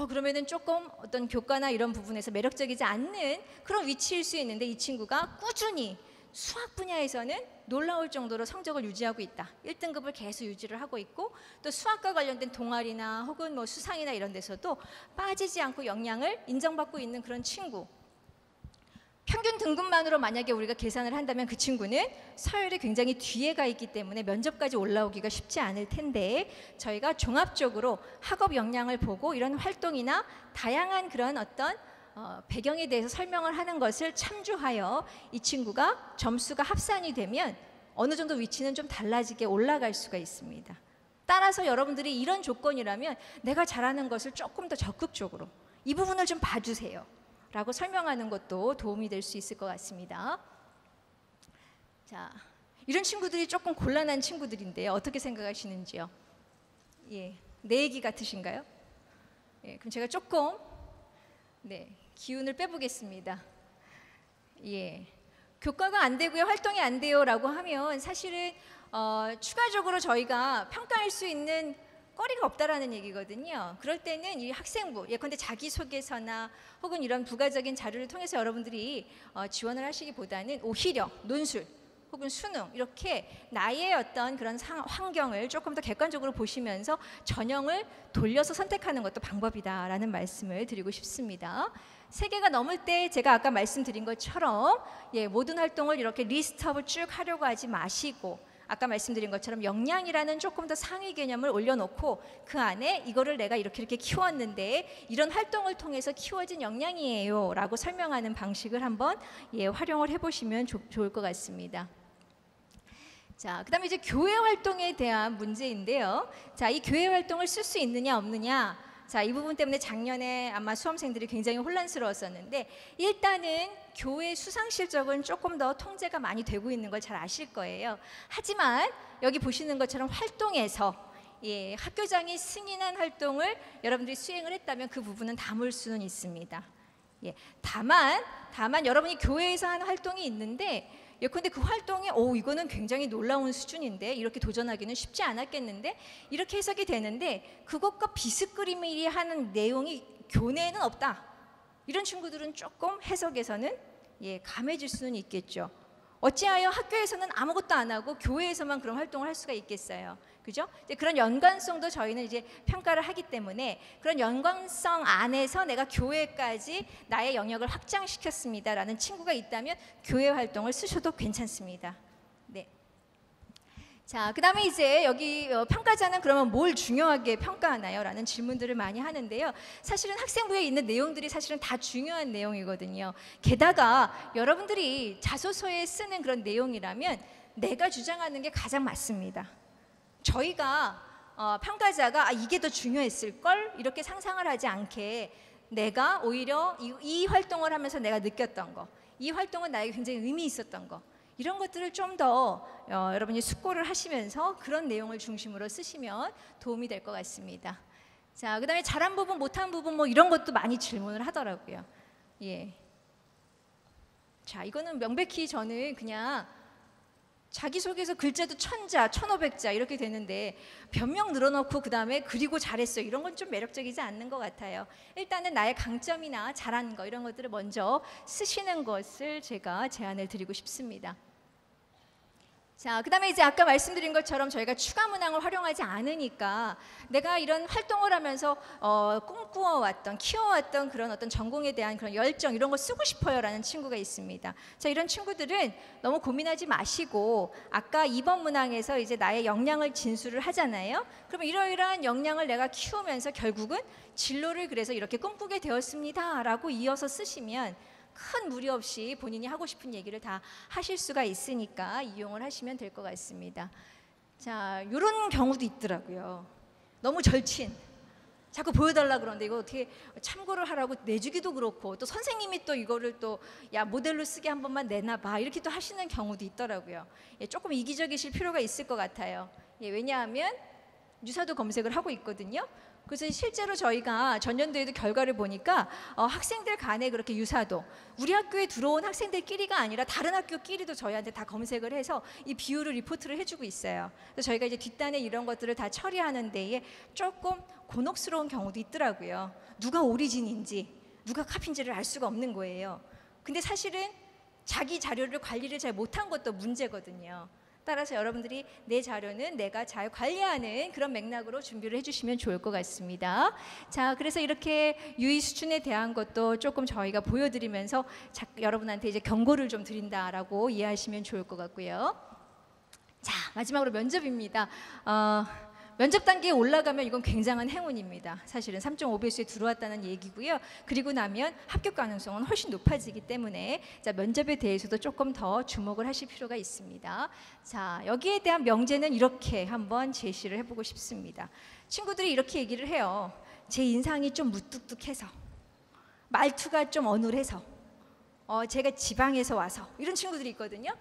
그러면은 조금 어떤 교과나 이런 부분에서 매력적이지 않는 그런 위치일 수 있는데 이 친구가 꾸준히 수학 분야에서는 놀라울 정도로 성적을 유지하고 있다. 1등급을 계속 유지를 하고 있고 또 수학과 관련된 동아리나 혹은 수상이나 이런 데서도 빠지지 않고 역량을 인정받고 있는 그런 친구. 평균 등급만으로 만약에 우리가 계산을 한다면 그 친구는 서열이 굉장히 뒤에 가 있기 때문에 면접까지 올라오기가 쉽지 않을 텐데 저희가 종합적으로 학업 역량을 보고 이런 활동이나 다양한 그런 어떤 배경에 대해서 설명을 하는 것을 참조하여 이 친구가 점수가 합산이 되면 어느 정도 위치는 좀 달라지게 올라갈 수가 있습니다. 따라서 여러분들이 이런 조건이라면 내가 잘하는 것을 조금 더 적극적으로 이 부분을 좀 봐주세요. 라고 설명하는 것도 도움이 될 수 있을 것 같습니다. 자, 이런 친구들이 조금 곤란한 친구들인데요. 어떻게 생각하시는지요? 예, 내 얘기 같으신가요? 예, 그럼 제가 조금 기운을 빼보겠습니다. 예, 교과가 안 되고요, 활동이 안 돼요라고 하면 사실은 추가적으로 저희가 평가할 수 있는 거리가 없다라는 얘기거든요. 그럴 때는 이 학생부, 예컨대 자기소개서나 혹은 이런 부가적인 자료를 통해서 여러분들이 지원을 하시기보다는 오히려 논술 혹은 수능 이렇게 나의 어떤 그런 환경을 조금 더 객관적으로 보시면서 전형을 돌려서 선택하는 것도 방법이다라는 말씀을 드리고 싶습니다. 3개가 넘을 때 제가 아까 말씀드린 것처럼 모든 활동을 이렇게 리스트업을 쭉 하려고 하지 마시고 아까 말씀드린 것처럼 역량이라는 조금 더 상위 개념을 올려놓고 그 안에 이거를 내가 이렇게 키웠는데 이런 활동을 통해서 키워진 역량이에요 라고 설명하는 방식을 한번 활용을 해보시면 좋을 것 같습니다. 자, 그 다음에 이제 교회 활동에 대한 문제인데요. 자, 이 교회 활동을 쓸 수 있느냐 없느냐, 자, 이 부분 때문에 작년에 아마 수험생들이 굉장히 혼란스러웠었는데 일단은 교회 수상 실적은 조금 더 통제가 많이 되고 있는 걸 잘 아실 거예요. 하지만 여기 보시는 것처럼 활동에서 학교장이 승인한 활동을 여러분들이 수행을 했다면 그 부분은 담을 수는 있습니다. 다만 여러분이 교회에서 하는 활동이 있는데 예컨대 그 활동이 이거는 굉장히 놀라운 수준인데 이렇게 도전하기는 쉽지 않았겠는데 이렇게 해석이 되는데 그것과 비스그림이 하는 내용이 교내에는 없다. 이런 친구들은 조금 해석에서는 감해질 수는 있겠죠. 어찌하여 학교에서는 아무것도 안 하고 교회에서만 그런 활동을 할 수가 있겠어요. 그죠? 이제 그런 연관성도 저희는 이제 평가를 하기 때문에 그런 연관성 안에서 내가 교회까지 나의 영역을 확장시켰습니다라는 친구가 있다면 교회 활동을 쓰셔도 괜찮습니다. 네. 자, 그 다음에 이제 여기 평가자는 그러면 뭘 중요하게 평가하나요? 라는 질문들을 많이 하는데요. 사실은 학생부에 있는 내용들이 사실은 다 중요한 내용이거든요. 게다가 여러분들이 자소서에 쓰는 그런 내용이라면 내가 주장하는 게 가장 맞습니다. 저희가 평가자가 이게 더 중요했을걸? 이렇게 상상을 하지 않게 내가 오히려 이 활동을 하면서 내가 느꼈던 거, 이 활동은 나에게 굉장히 의미 있었던 거, 이런 것들을 좀 더 여러분이 숙고를 하시면서 그런 내용을 중심으로 쓰시면 도움이 될 것 같습니다. 자, 그 다음에 잘한 부분, 못한 부분 뭐 이런 것도 많이 질문을 하더라고요. 자, 이거는 명백히 저는 그냥 자기소개서 글자도 1000자, 1500자 이렇게 되는데 변명 늘어놓고 그 다음에 그리고 잘했어요. 이런 건 좀 매력적이지 않는 것 같아요. 일단은 나의 강점이나 잘하는 거 이런 것들을 먼저 쓰시는 것을 제가 제안을 드리고 싶습니다. 자, 그 다음에 이제 아까 말씀드린 것처럼 저희가 추가 문항을 활용하지 않으니까 내가 이런 활동을 하면서 꿈꾸어왔던, 키워왔던 그런 어떤 전공에 대한 그런 열정 이런 거 쓰고 싶어요 라는 친구가 있습니다. 자, 이런 친구들은 너무 고민하지 마시고 아까 2번 문항에서 이제 나의 역량을 진술을 하잖아요. 그러면 이러이러한 역량을 내가 키우면서 결국은 진로를 그래서 이렇게 꿈꾸게 되었습니다 라고 이어서 쓰시면 큰 무리 없이 본인이 하고 싶은 얘기를 다 하실 수가 있으니까 이용을 하시면 될 것 같습니다. 자, 이런 경우도 있더라고요. 너무 절친. 자꾸 보여달라 그러는데 이거 어떻게 참고를 하라고 내주기도 그렇고 또 선생님이 또 이거를 또 야 모델로 쓰게 한 번만 내놔봐 이렇게 또 하시는 경우도 있더라고요. 조금 이기적이실 필요가 있을 것 같아요. 왜냐하면 유사도 검색을 하고 있거든요. 그래서 실제로 저희가 전년도에도 결과를 보니까 학생들 간에 그렇게 유사도 우리 학교에 들어온 학생들끼리가 아니라 다른 학교끼리도 저희한테 다 검색을 해서 이 비율을 리포트를 해주고 있어요. 그래서 저희가 이제 뒷단에 이런 것들을 다 처리하는 데에 조금 곤혹스러운 경우도 있더라고요. 누가 오리진인지 누가 카피인지를 알 수가 없는 거예요. 근데 사실은 자기 자료를 관리를 잘 못한 것도 문제거든요. 따라서 여러분들이 내 자료는 내가 잘 관리하는 그런 맥락으로 준비를 해주시면 좋을 것 같습니다. 자, 그래서 이렇게 유의 수준에 대한 것도 조금 저희가 보여드리면서 여러분한테 이제 경고를 좀 드린다라고 이해하시면 좋을 것 같고요. 자, 마지막으로 면접입니다. 면접 단계에 올라가면 이건 굉장한 행운입니다. 사실은 3.5배수에 들어왔다는 얘기고요. 그리고 나면 합격 가능성은 훨씬 높아지기 때문에 자, 면접에 대해서도 조금 더 주목을 하실 필요가 있습니다. 자, 여기에 대한 명제는 이렇게 한번 제시를 해보고 싶습니다. 친구들이 이렇게 얘기를 해요. 제 인상이 좀 무뚝뚝해서 말투가 좀 어눌해서, 제가 지방에서 와서 이런 친구들이 있거든요.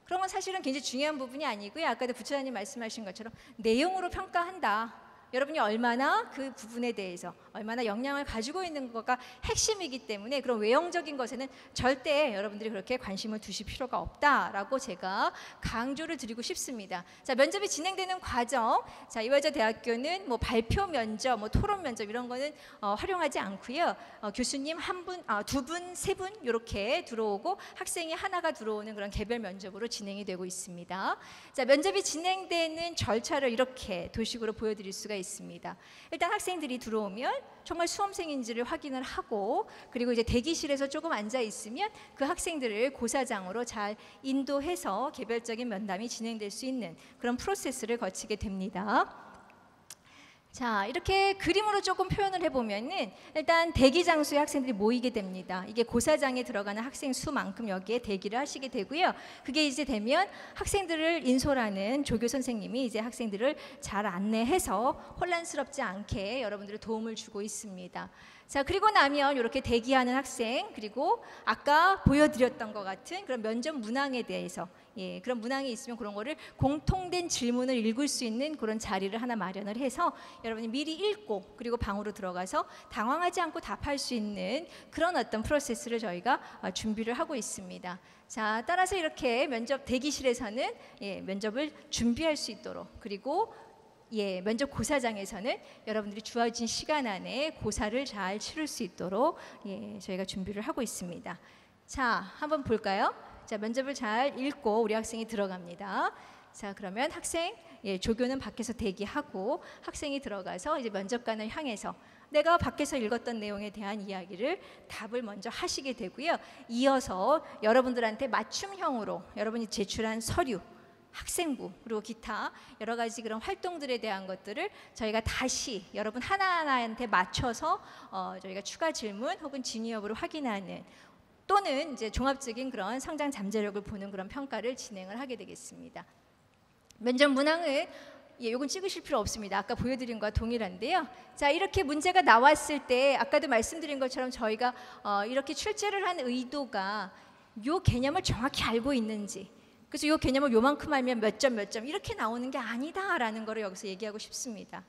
그런 건 사실은 굉장히 중요한 부분이 아니고요. 아까도 부처님 말씀하신 것처럼 내용으로 평가한다. 여러분이 얼마나 그 부분에 대해서 얼마나 역량을 가지고 있는 것가 핵심이기 때문에 그런 외형적인 것에는 절대 여러분들이 그렇게 관심을 두실 필요가 없다라고 제가 강조를 드리고 싶습니다. 자, 면접이 진행되는 과정. 자, 이화여자대학교는 뭐 발표 면접, 뭐 토론 면접 이런 거는 활용하지 않고요. 교수님 한 분, 두 분, 세 분 이렇게 들어오고 학생이 하나가 들어오는 그런 개별 면접으로 진행이 되고 있습니다. 자, 면접이 진행되는 절차를 이렇게 도식으로 보여드릴 수가 있습니다. 일단 학생들이 들어오면 정말 수험생인지를 확인을 하고, 그리고 이제 대기실에서 조금 앉아 있으면 그 학생들을 고사장으로 잘 인도해서 개별적인 면담이 진행될 수 있는 그런 프로세스를 거치게 됩니다. 자, 이렇게 그림으로 조금 표현을 해보면은 일단 대기 장소에 학생들이 모이게 됩니다. 이게 고사장에 들어가는 학생 수만큼 여기에 대기를 하시게 되고요. 그게 이제 되면 학생들을 인솔하는 조교 선생님이 이제 학생들을 잘 안내해서 혼란스럽지 않게 여러분들의 도움을 주고 있습니다. 자, 그리고 나면 이렇게 대기하는 학생, 그리고 아까 보여드렸던 것 같은 그런 면접 문항에 대해서, 그런 문항이 있으면 그런 거를 공통된 질문을 읽을 수 있는 그런 자리를 하나 마련을 해서 여러분이 미리 읽고 그리고 방으로 들어가서 당황하지 않고 답할 수 있는 그런 어떤 프로세스를 저희가 준비를 하고 있습니다. 자, 따라서 이렇게 면접 대기실에서는 면접을 준비할 수 있도록, 그리고 면접 고사장에서는 여러분들이 주어진 시간 안에 고사를 잘 치를 수 있도록 저희가 준비를 하고 있습니다. 자, 한번 볼까요? 자, 면접을 잘 읽고 우리 학생이 들어갑니다. 자, 그러면 학생, 조교는 밖에서 대기하고 학생이 들어가서 이제 면접관을 향해서 내가 밖에서 읽었던 내용에 대한 이야기를 답을 먼저 하시게 되고요. 이어서 여러분들한테 맞춤형으로 여러분이 제출한 서류, 학생부, 그리고 기타 여러 가지 그런 활동들에 대한 것들을 저희가 다시 여러분 하나하나한테 맞춰서 저희가 추가 질문 혹은 진위 여부를 확인하는, 또는 이제 종합적인 그런 성장 잠재력을 보는 그런 평가를 진행을 하게 되겠습니다. 면접 문항은 요건 찍으실 필요 없습니다. 아까 보여드린 거와 동일한데요. 자, 이렇게 문제가 나왔을 때 아까도 말씀드린 것처럼 저희가 이렇게 출제를 한 의도가 요 개념을 정확히 알고 있는지, 그래서 이 개념을 요만큼 알면 몇 점 몇 점 이렇게 나오는 게 아니다라는 거를 여기서 얘기하고 싶습니다.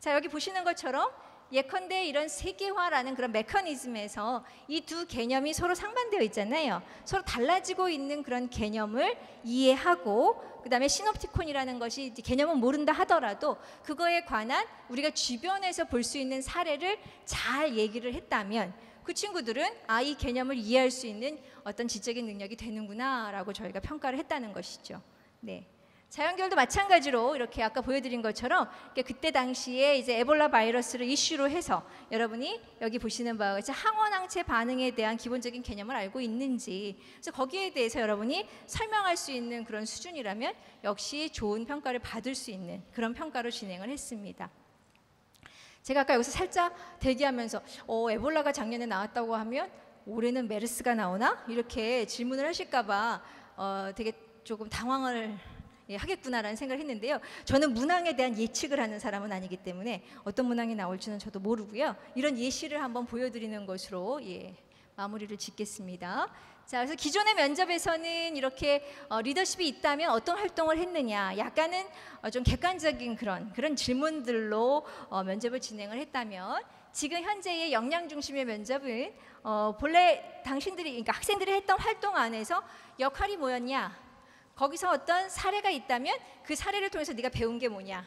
자, 여기 보시는 것처럼 예컨대 이런 세계화라는 그런 메커니즘에서 이 두 개념이 서로 상반되어 있잖아요. 서로 달라지고 있는 그런 개념을 이해하고, 그 다음에 시놉티콘이라는 것이 개념은 모른다 하더라도 그거에 관한 우리가 주변에서 볼 수 있는 사례를 잘 얘기를 했다면 그 친구들은 이 개념을 이해할 수 있는 어떤 지적인 능력이 되는구나 라고 저희가 평가를 했다는 것이죠. 네. 자연계열도 마찬가지로 이렇게 아까 보여드린 것처럼 그때 당시에 이제 에볼라 바이러스를 이슈로 해서 여러분이 여기 보시는 바와 같이 항원항체 반응에 대한 기본적인 개념을 알고 있는지, 그래서 거기에 대해서 여러분이 설명할 수 있는 그런 수준이라면 역시 좋은 평가를 받을 수 있는 그런 평가로 진행을 했습니다. 제가 아까 여기서 살짝 대기하면서 에볼라가 작년에 나왔다고 하면 올해는 메르스가 나오나? 이렇게 질문을 하실까 봐 되게 조금 당황을 하겠구나라는 생각을 했는데요. 저는 문항에 대한 예측을 하는 사람은 아니기 때문에 어떤 문항이 나올지는 저도 모르고요. 이런 예시를 한번 보여드리는 것으로 마무리를 짓겠습니다. 자, 그래서 기존의 면접에서는 이렇게 리더십이 있다면 어떤 활동을 했느냐, 약간은 좀 객관적인 그런 질문들로 면접을 진행을 했다면, 지금 현재의 역량 중심의 면접은 본래 당신들이, 그러니까 학생들이 했던 활동 안에서 역할이 뭐였냐, 거기서 어떤 사례가 있다면 그 사례를 통해서 네가 배운 게 뭐냐,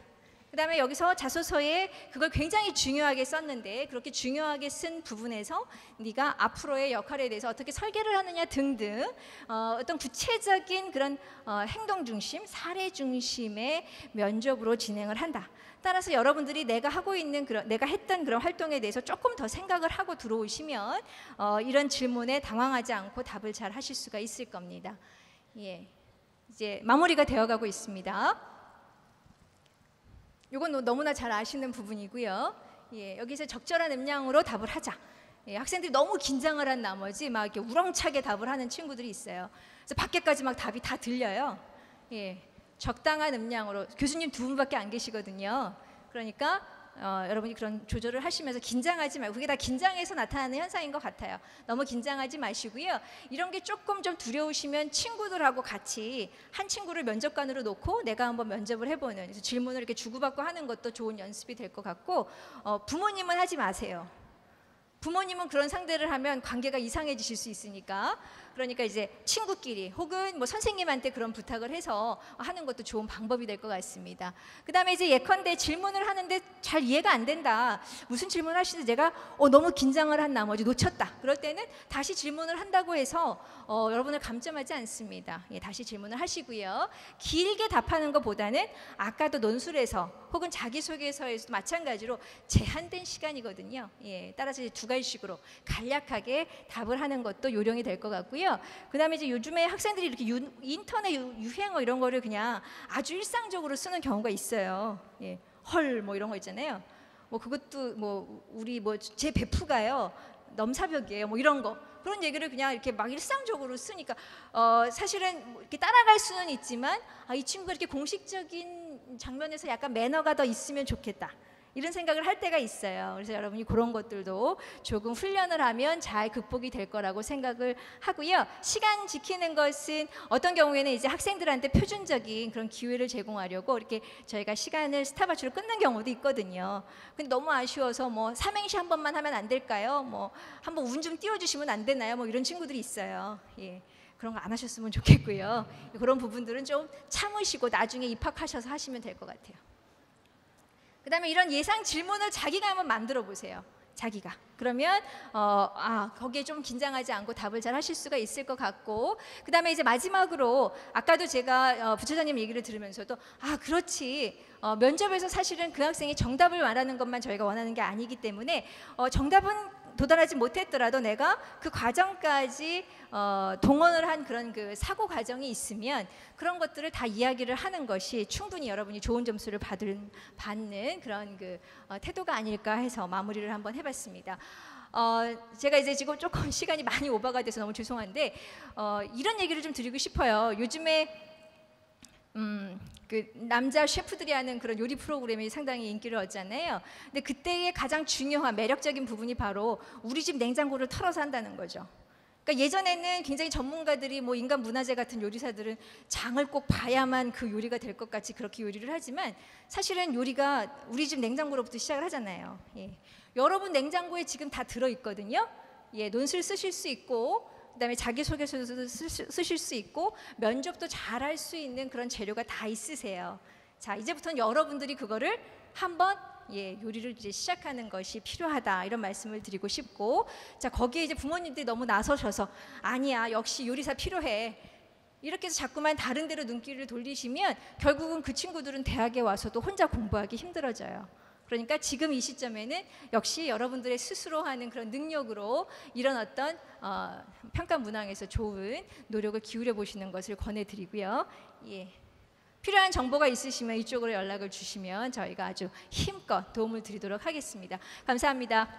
그 다음에 여기서 자소서에 그걸 굉장히 중요하게 썼는데 그렇게 중요하게 쓴 부분에서 네가 앞으로의 역할에 대해서 어떻게 설계를 하느냐 등등 어떤 구체적인 그런 행동 중심, 사례 중심의 면접으로 진행을 한다. 따라서 여러분들이 내가 하고 있는 내가 했던 그런 활동에 대해서 조금 더 생각을 하고 들어오시면 이런 질문에 당황하지 않고 답을 잘 하실 수가 있을 겁니다. 이제 마무리가 되어가고 있습니다. 이건 너무나 잘 아시는 부분이고요. 여기서 적절한 음량으로 답을 하자. 학생들이 너무 긴장을 한 나머지 막 이렇게 우렁차게 답을 하는 친구들이 있어요. 그래서 밖에까지 막 답이 다 들려요. 적당한 음량으로, 교수님 두 분밖에 안 계시거든요. 그러니까 여러분이 그런 조절을 하시면서 긴장하지 말고, 그게 다 긴장해서 나타나는 현상인 것 같아요. 너무 긴장하지 마시고요. 이런 게 조금 좀 두려우시면 친구들하고 같이 한 친구를 면접관으로 놓고 내가 한번 면접을 해보는, 그래서 질문을 이렇게 주고받고 하는 것도 좋은 연습이 될 것 같고, 부모님은 하지 마세요. 부모님은 그런 상대를 하면 관계가 이상해지실 수 있으니까, 그러니까 이제 친구끼리 혹은 뭐 선생님한테 그런 부탁을 해서 하는 것도 좋은 방법이 될 것 같습니다. 그 다음에 이제 예컨대 질문을 하는데 잘 이해가 안 된다, 무슨 질문을 하시는지 제가 너무 긴장을 한 나머지 놓쳤다, 그럴 때는 다시 질문을 한다고 해서 여러분을 감점하지 않습니다. 예, 다시 질문을 하시고요. 길게 답하는 것보다는 아까도 논술에서 혹은 자기소개서에서도 마찬가지로 제한된 시간이거든요. 예, 따라서 이제 두 가지식으로 간략하게 답을 하는 것도 요령이 될 것 같고요. 그 다음에 이제 요즘에 학생들이 이렇게 인터넷 유행어 이런 거를 그냥 아주 일상적으로 쓰는 경우가 있어요. 예, 헐 뭐 이런 거 있잖아요. 뭐 그것도 뭐 우리 뭐 제 베프가요 넘사벽이에요 뭐 이런 거, 그런 얘기를 그냥 이렇게 막 일상적으로 쓰니까 사실은 뭐 이렇게 따라갈 수는 있지만 이 친구가 이렇게 공식적인 장면에서 약간 매너가 더 있으면 좋겠다, 이런 생각을 할 때가 있어요. 그래서 여러분이 그런 것들도 조금 훈련을 하면 잘 극복이 될 거라고 생각을 하고요. 시간 지키는 것은 어떤 경우에는 이제 학생들한테 표준적인 그런 기회를 제공하려고 이렇게 저희가 시간을 스탑워치로 끊는 경우도 있거든요. 근데 너무 아쉬워서 뭐 삼행시 한 번만 하면 안 될까요? 뭐 한번 운 좀 띄워주시면 안 되나요? 뭐 이런 친구들이 있어요. 예. 그런 거 안 하셨으면 좋겠고요. 그런 부분들은 좀 참으시고 나중에 입학하셔서 하시면 될 것 같아요. 그 다음에 이런 예상 질문을 자기가 한번 만들어 보세요. 자기가. 그러면 거기에 좀 긴장하지 않고 답을 잘 하실 수가 있을 것 같고, 그 다음에 이제 마지막으로 아까도 제가 부처장님 얘기를 들으면서도 그렇지, 면접에서 사실은 그 학생이 정답을 말하는 것만 저희가 원하는 게 아니기 때문에 정답은 도달하지 못했더라도 내가 그 과정까지 동원을 한 그런 그 사고 과정이 있으면 그런 것들을 다 이야기를 하는 것이 충분히 여러분이 좋은 점수를 받는 그런 그 태도가 아닐까 해서 마무리를 한번 해봤습니다. 제가 이제 지금 조금 시간이 많이 오버가 돼서 너무 죄송한데 이런 얘기를 좀 드리고 싶어요. 요즘에 그 남자 셰프들이 하는 그런 요리 프로그램이 상당히 인기를 얻잖아요. 근데 그때의 가장 중요한 매력적인 부분이 바로 우리 집 냉장고를 털어서 한다는 거죠. 그러니까 예전에는 굉장히 전문가들이 뭐 인간 문화재 같은 요리사들은 장을 꼭 봐야만 그 요리가 될 것 같이 그렇게 요리를 하지만 사실은 요리가 우리 집 냉장고로부터 시작을 하잖아요. 예. 여러분 냉장고에 지금 다 들어있거든요. 예, 논술 쓰실 수 있고 그다음에 자기소개서도 쓰실 수 있고 면접도 잘할 수 있는 그런 재료가 다 있으세요. 자, 이제부터는 여러분들이 그거를 한번 요리를 이제 시작하는 것이 필요하다, 이런 말씀을 드리고 싶고, 자, 거기에 이제 부모님들이 너무 나서셔서 아니야, 역시 요리사 필요해, 이렇게 해서 자꾸만 다른 데로 눈길을 돌리시면 결국은 그 친구들은 대학에 와서도 혼자 공부하기 힘들어져요. 그러니까 지금 이 시점에는 역시 여러분들의 스스로 하는 그런 능력으로 이런 어떤 평가 문항에서 좋은 노력을 기울여 보시는 것을 권해드리고요. 예. 필요한 정보가 있으시면 이쪽으로 연락을 주시면 저희가 아주 힘껏 도움을 드리도록 하겠습니다. 감사합니다.